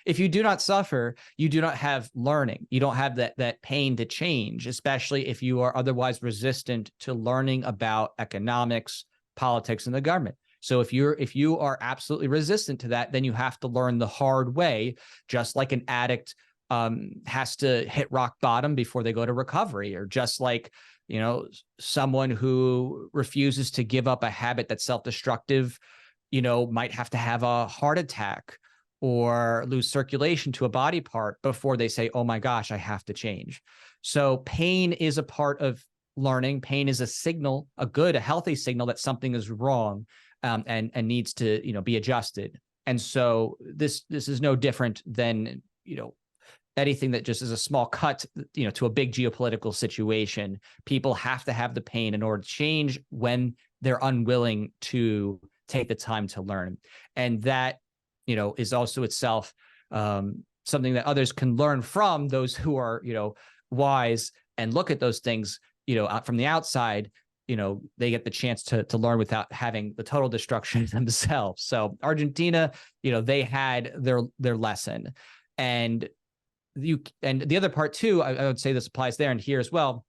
[SPEAKER 2] do not suffer, you do not have learning. You don't have that pain to change, especially if you are otherwise resistant to learning about economics, politics, and the government. So if you are absolutely resistant to that, then you have to learn the hard way, just like an addict has to hit rock bottom before they go to recovery, or just like someone who refuses to give up a habit that's self-destructive, might have to have a heart attack or lose circulation to a body part before they say, oh my gosh, I have to change. So pain is a part of learning. Pain is a signal, a healthy signal that something is wrong and needs to, be adjusted. And so this is no different than, anything that just is a small cut, to a big geopolitical situation. People have to have the pain in order to change when they're unwilling to take the time to learn. And that, is also itself something that others can learn from, those who are, wise and look at those things, from the outside. They get the chance to learn without having the total destruction themselves. So Argentina, they had their lesson. And the other part too, I would say this applies there and here as well.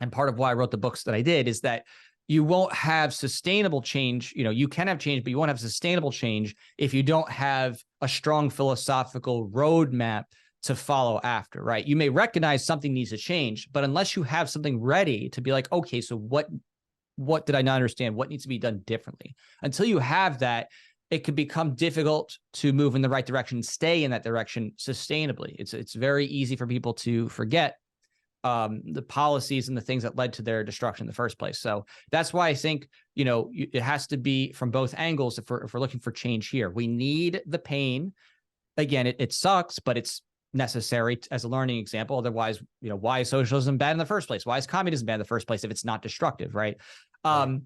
[SPEAKER 2] And part of why I wrote the books that I did is that you won't have sustainable change. You can have change, but you won't have sustainable change if you don't have a strong philosophical roadmap to follow after, right? You may recognize something needs to change, but unless you have something ready to be like, okay, so what did I not understand? What needs to be done differently? Until you have that, it can become difficult to move in the right direction and stay in that direction sustainably. It's very easy for people to forget the policies and the things that led to their destruction in the first place. So that's why I think, it has to be from both angles if we're looking for change here. We need the pain. Again, it sucks, but it's necessary as a learning example. Otherwise, why is socialism bad in the first place? Why is communism bad in the first place if it's not destructive, right? And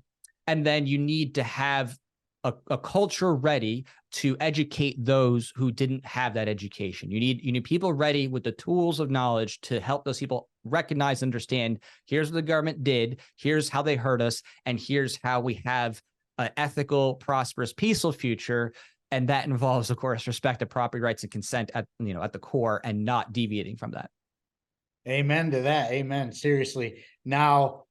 [SPEAKER 2] then you need to have a culture ready to educate those who didn't have that education. You need people ready with the tools of knowledge to help those people recognize, understand, here's what the government did, here's how they hurt us, and here's how we have an ethical, prosperous, peaceful future. And that involves, of course, respect of property rights and consent at the core, and not deviating from that.
[SPEAKER 1] Amen to that. Amen. Seriously. Now,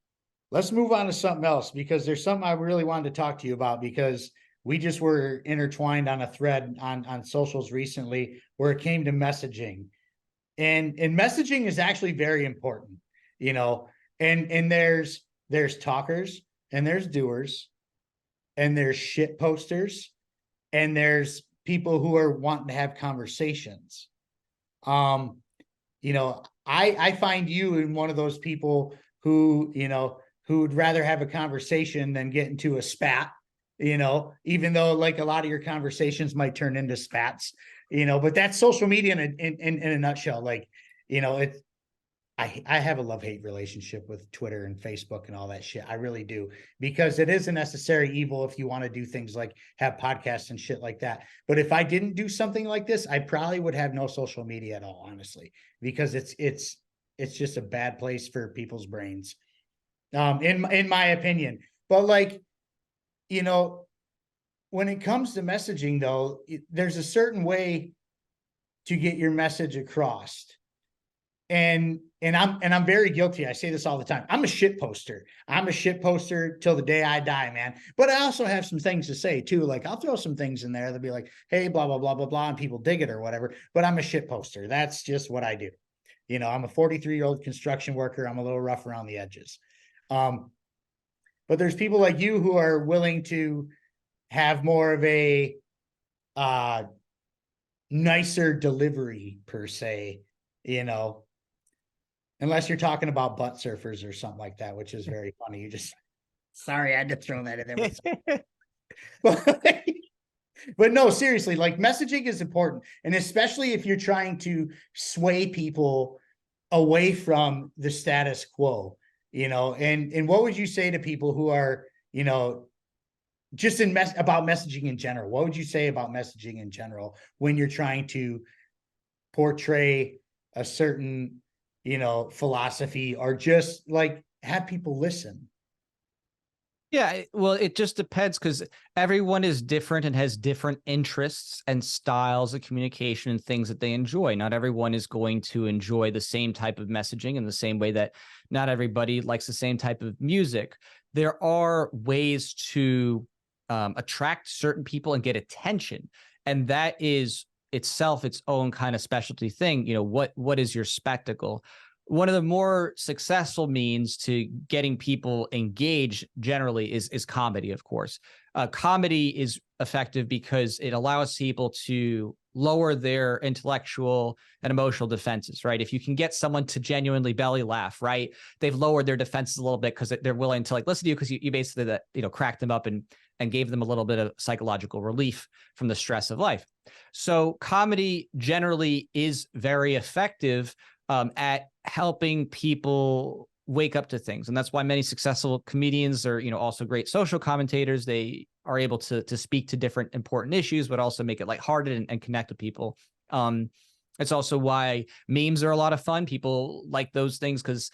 [SPEAKER 1] let's move on to something else, because there's something I really wanted to talk to you about, because we just were intertwined on a thread on socials recently where it came to messaging. And messaging is actually very important, and there's talkers and there's doers and there's shit posters and there's people who are wanting to have conversations. I find you in one of those people who would rather have a conversation than get into a spat, even though like a lot of your conversations might turn into spats. but that's social media in a nutshell. Like, I have a love-hate relationship with Twitter and Facebook and all that shit. I really do, because it is a necessary evil if you want to do things like have podcasts and shit like that. But if I didn't do something like this, I probably would have no social media at all, honestly, because it's just a bad place for people's brains, in my opinion. But like, when it comes to messaging, though, there's a certain way to get your message across. And I'm very guilty. I say this all the time. I'm a shit poster. I'm a shit poster till the day I die, man. But I also have some things to say too. Like, I'll throw some things in there that'll be like, hey, blah, blah, blah, blah, blah, and people dig it or whatever. But I'm a shit poster. That's just what I do. I'm a 43-year-old construction worker. I'm a little rough around the edges. But there's people like you who are willing to have more of a nicer delivery, per se, unless you're talking about butt surfers or something like that, which is very funny. Sorry, I had to throw that in there. But no, seriously, like, messaging is important. And especially if you're trying to sway people away from the status quo, and what would you say to people who are, just about messaging in general? What would you say about messaging in general when you're trying to portray a certain, philosophy, or just like have people listen?
[SPEAKER 2] Yeah, well, it just depends, because everyone is different and has different interests and styles of communication and things that they enjoy. Not everyone is going to enjoy the same type of messaging in the same way that not everybody likes the same type of music. There are ways to attract certain people and get attention, and that is itself its own kind of specialty thing. What is your spectacle? One of the more successful means to getting people engaged generally is comedy, of course. Comedy is effective because it allows people to lower their intellectual and emotional defenses, right? If you can get someone to genuinely belly laugh, right, they've lowered their defenses a little bit because they're willing to listen to you, because you basically cracked them up and gave them a little bit of psychological relief from the stress of life. So comedy generally is very effective at helping people wake up to things. And that's why many successful comedians are, also great social commentators. They are able to speak to different important issues, but also make it lighthearted and connect with people. It's also why memes are a lot of fun. People like those things because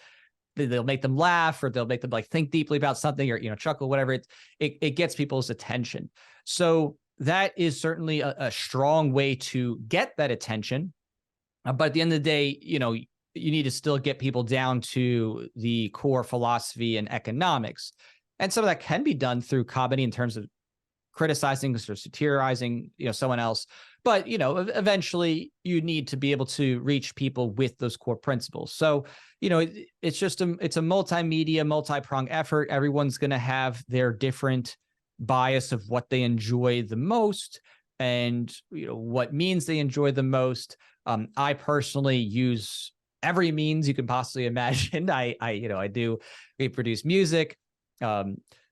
[SPEAKER 2] they'll make them laugh, or they'll make them think deeply about something, or, chuckle, whatever. It gets people's attention. So that is certainly a strong way to get that attention. But at the end of the day, you need to still get people down to the core philosophy and economics. And some of that can be done through comedy in terms of criticizing or satirizing, someone else. But, eventually you need to be able to reach people with those core principles. So, it's just it's a multimedia, multi-pronged effort. Everyone's going to have their different bias of what they enjoy the most, and, what means they enjoy the most. I personally use every means you can possibly imagine. I do reproduce music,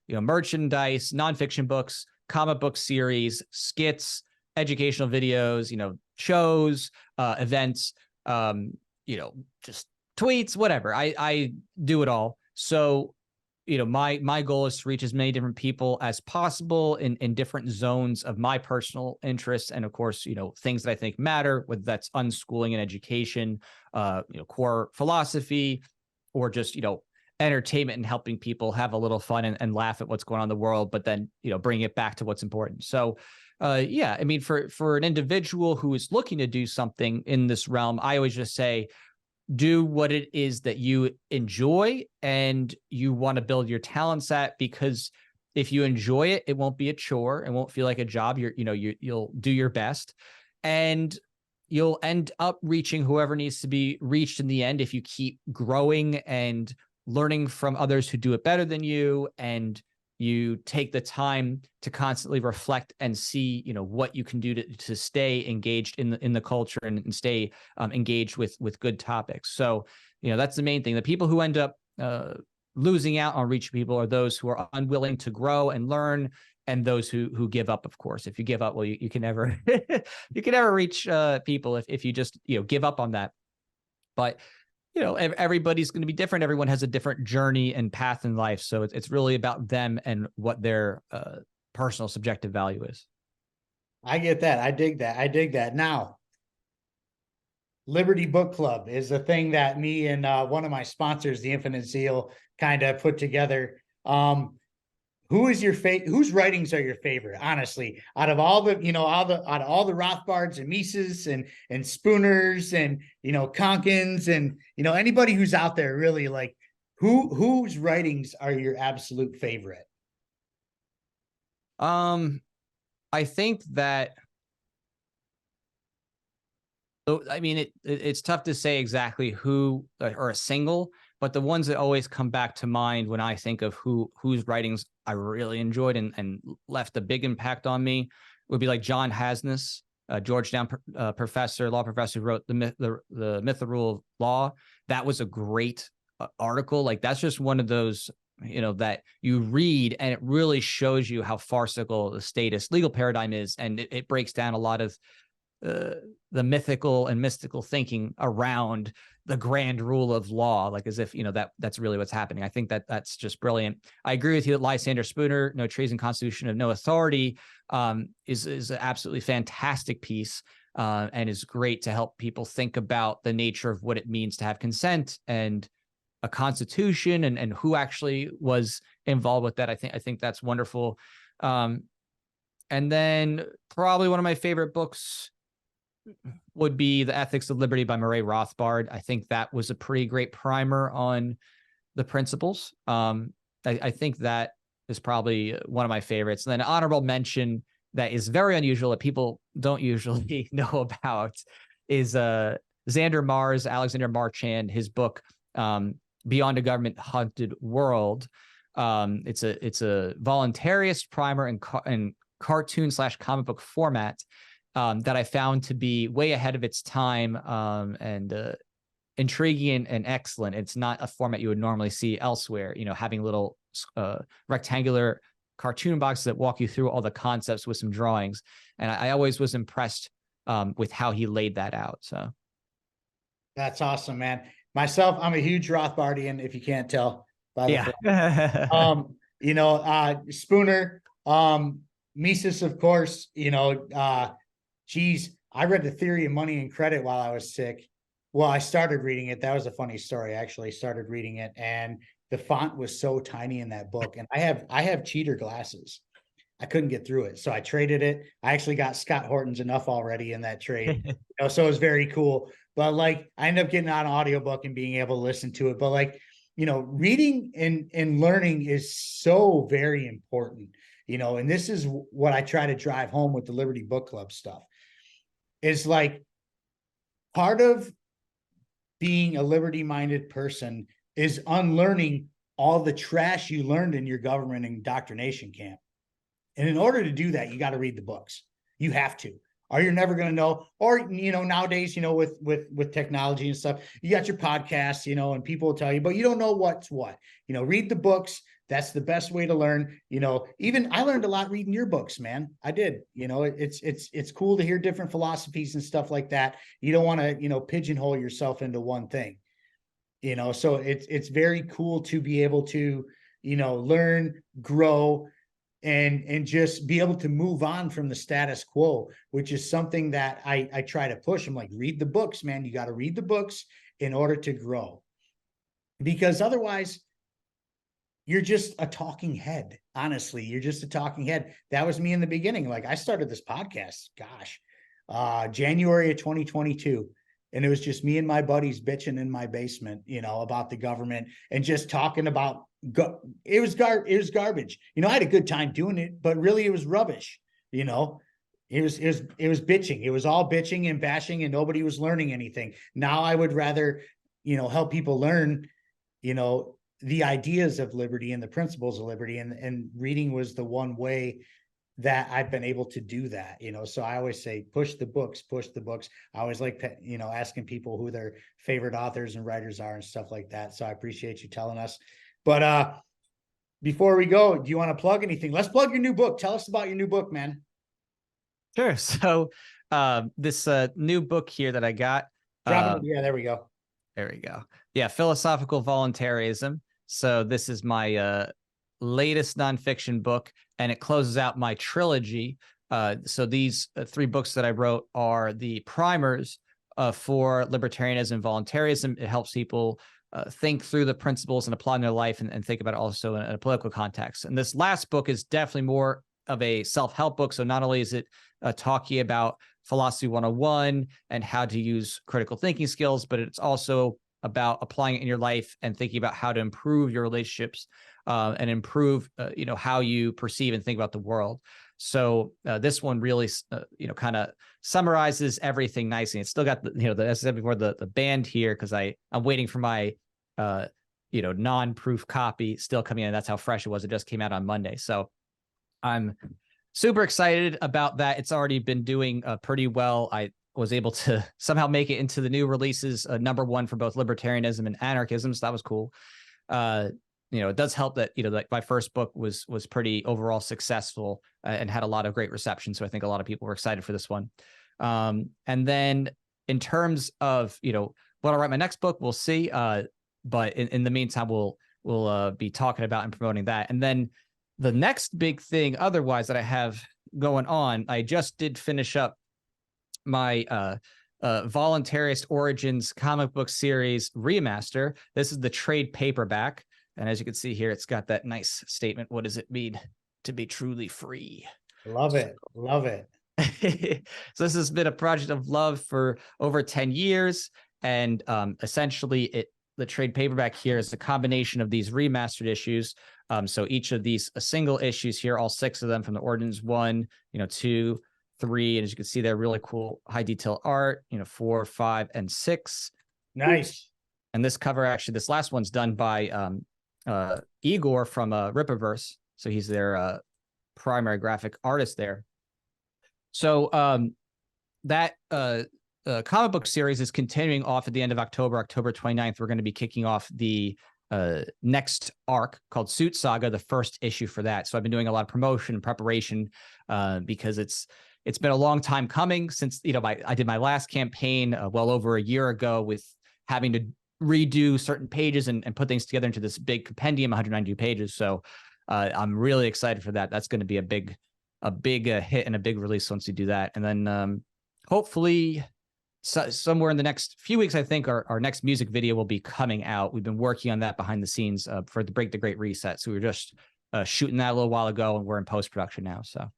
[SPEAKER 2] merchandise, nonfiction books, comic book series, skits, educational videos, shows, events, just tweets, whatever. I do it all. So, my goal is to reach as many different people as possible in different zones of my personal interests. And of course, things that I think matter, whether that's unschooling and education, core philosophy, or just, entertainment and helping people have a little fun and laugh at what's going on in the world, but then, bring it back to what's important. So, yeah, I mean, for an individual who is looking to do something in this realm, I always just say, do what it is that you enjoy and you want to build your talents at, because if you enjoy it, it won't be a chore. It won't feel like a job. You'll do your best, and you'll end up reaching whoever needs to be reached in the end if you keep growing and learning from others who do it better than you, and you take the time to constantly reflect and see, what you can do to stay engaged in the culture and stay engaged with good topics. So, that's the main thing. The people who end up losing out on reaching people are those who are unwilling to grow and learn and those who give up, of course. If you give up, well, you can never you can never reach people if you just give up on that. But everybody's going to be different. Everyone has a different journey and path in life, so it's really about them and what their personal subjective value is.
[SPEAKER 1] I get that. I dig that. I dig that. Now, Liberty Book Club is a thing that me and one of my sponsors, the Infinite Zeal, kind of put together. Who is your favorite? Whose writings are your favorite? Honestly, out of all the, out of all the Rothbards and Mises and Spooners and Conkins and anybody who's out there, really, like whose writings are your absolute favorite?
[SPEAKER 2] I think that. So, I mean, it's tough to say exactly who or a single, but the ones that always come back to mind when I think of whose writings I really enjoyed and left a big impact on me would be like John Hasnas, Georgetown professor, law professor, who wrote the Myth of Rule of Law. That was a great article. Like, that's just one of those, that you read and it really shows you how farcical the statist legal paradigm is, and it breaks down a lot of the mythical and mystical thinking around the grand rule of law, like as if that's really what's happening. I think that's just brilliant. I agree with you that Lysander Spooner, No Treason, Constitution of No Authority, is an absolutely fantastic piece, and is great to help people think about the nature of what it means to have consent and a constitution and who actually was involved with that. I think that's wonderful. And then probably one of my favorite books would be The Ethics of Liberty by Murray Rothbard. I think that was a pretty great primer on the principles. I think that is probably one of my favorites. And then an honorable mention that is very unusual that people don't usually know about is Alexander Marchand, his book, Beyond a Government Hunted World. It's a voluntarist primer in cartoon/comic book format, that I found to be way ahead of its time, and intriguing and excellent. It's not a format you would normally see elsewhere, having little rectangular cartoon boxes that walk you through all the concepts with some drawings. And I always was impressed with how he laid that out. So
[SPEAKER 1] That's awesome, man. Myself, I'm a huge Rothbardian, if you can't tell by the Spooner, Mises, of course, geez, I read The Theory of Money and Credit while I was sick. Well, I started reading it. That was a funny story. I actually started reading it, and the font was so tiny in that book. And I have cheater glasses. I couldn't get through it, so I traded it. I actually got Scott Horton's enough already in that trade, so it was very cool. But like, I ended up getting on an audiobook and being able to listen to it. But like, reading and learning is so very important. And this is what I try to drive home with the Liberty Book Club stuff. Is like, part of being a liberty-minded person is unlearning all the trash you learned in your government indoctrination camp. And in order to do that, you got to read the books. You have to, or you're never going to know. Or, nowadays, with technology and stuff, you got your podcasts, and people will tell you, but you don't know what's what. Read the books. That's the best way to learn. Even I learned a lot reading your books, man. I did. It's cool to hear different philosophies and stuff like that. You don't want to, pigeonhole yourself into one thing. So it's very cool to be able to, learn, grow, and just be able to move on from the status quo, which is something that I try to push. I'm like, read the books, man. You got to read the books in order to grow, because otherwise you're just a talking head. Honestly, you're just a talking head. That was me in the beginning. Like, I started this podcast, January of 2022. And it was just me and my buddies bitching in my basement, about the government and just talking about, it was garbage. I had a good time doing it, but really it was rubbish. It was bitching. It was all bitching and bashing, and nobody was learning anything. Now I would rather, help people learn, the ideas of liberty and the principles of liberty, and reading was the one way that I've been able to do that. So I always say, push the books. I always like, asking people who their favorite authors and writers are and stuff like that. So I appreciate you telling us. But before we go, do you want to plug anything? Let's plug your new book. Tell us about your new book, man.
[SPEAKER 2] Sure. So this new book here that I got.
[SPEAKER 1] Yeah, there we go.
[SPEAKER 2] There we go. Yeah, Philosophical Voluntaryism. So this is my latest nonfiction book, and it closes out my trilogy. So these three books that I wrote are the primers for libertarianism and voluntarism. It helps people think through the principles and apply in their life, and think about it also in a political context. And this last book is definitely more of a self-help book. So not only is it talking about philosophy 101 and how to use critical thinking skills, but it's also about applying it in your life and thinking about how to improve your relationships and improve, how you perceive and think about the world. So this one really, kind of summarizes everything nicely. It's still got as I said before, the band here, because I'm waiting for my, non-proof copy still coming in. That's how fresh it was. It just came out on Monday. So I'm super excited about that. It's already been doing pretty well. I was able to somehow make it into the new releases, #1 for both libertarianism and anarchism. So that was cool. It does help that, like my first book was pretty overall successful and had a lot of great reception. So I think a lot of people were excited for this one. And then in terms of, when I write my next book, we'll see. But in the meantime, we'll be talking about and promoting that. And then the next big thing otherwise that I have going on, I just did finish up my Voluntarist Origins comic book series remaster. This is the trade paperback. And as you can see here, it's got that nice statement. What does it mean to be truly free?
[SPEAKER 1] Love it. Love it.
[SPEAKER 2] So this has been a project of love for over 10 years. And essentially the trade paperback here is a combination of these remastered issues. So each of these single issues here, all 6 of them from the Origins 1, 2, 3, and as you can see, they're really cool high detail art, 4, 5, and 6.
[SPEAKER 1] Nice.
[SPEAKER 2] And this cover, actually, this last one's done by Igor from Rippaverse. So he's their primary graphic artist there. So that comic book series is continuing off at the end of October 29th. We're going to be kicking off the next arc called Suit Saga, the first issue for that. So I've been doing a lot of promotion and preparation because it's been a long time coming since, I did my last campaign well over a year ago with having to redo certain pages and put things together into this big compendium, 192 pages. So I'm really excited for that. That's going to be a big hit and a big release once we do that. And then hopefully somewhere in the next few weeks, I think our next music video will be coming out. We've been working on that behind the scenes for the Break the Great Reset. So we were just shooting that a little while ago, and we're in post-production now. So,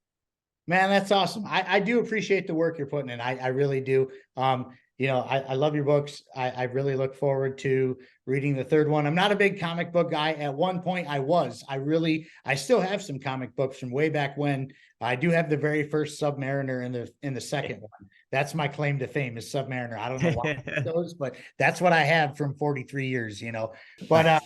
[SPEAKER 1] man, that's awesome. I do appreciate the work you're putting in. I really do. I love your books. I really look forward to reading the third one. I'm not a big comic book guy. At one point I was. I still have some comic books from way back when. I do have the very first Submariner in the second one. That's my claim to fame, is Submariner. I don't know why those, but that's what I have from 43 years, But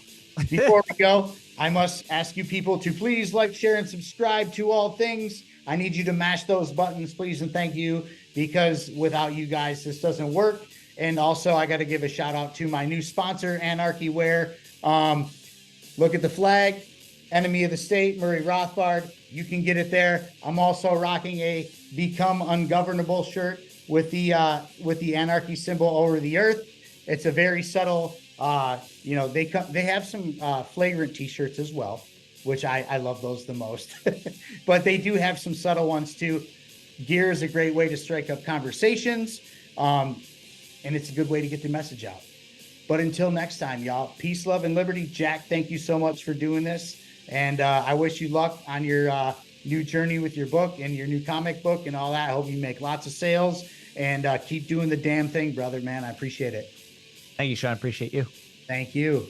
[SPEAKER 1] before we go, I must ask you people to please like, share, and subscribe to All Things. I need you to mash those buttons, please, and thank you, because without you guys, this doesn't work. And also, I got to give a shout out to my new sponsor, Anarchy Wear. Look at the flag, enemy of the state, Murray Rothbard. You can get it there. I'm also rocking a Become Ungovernable shirt with the anarchy symbol over the earth. It's a very subtle. They have some flagrant T-shirts as well, which I love those the most. But they do have some subtle ones too. Gear is a great way to strike up conversations, and it's a good way to get the message out. But until next time, y'all, peace, love, and liberty. Jack, thank you so much for doing this, and I wish you luck on your new journey with your book and your new comic book and all that. I hope you make lots of sales, and keep doing the damn thing, brother, man. I appreciate it.
[SPEAKER 2] Thank you, Sean. Appreciate you.
[SPEAKER 1] Thank you.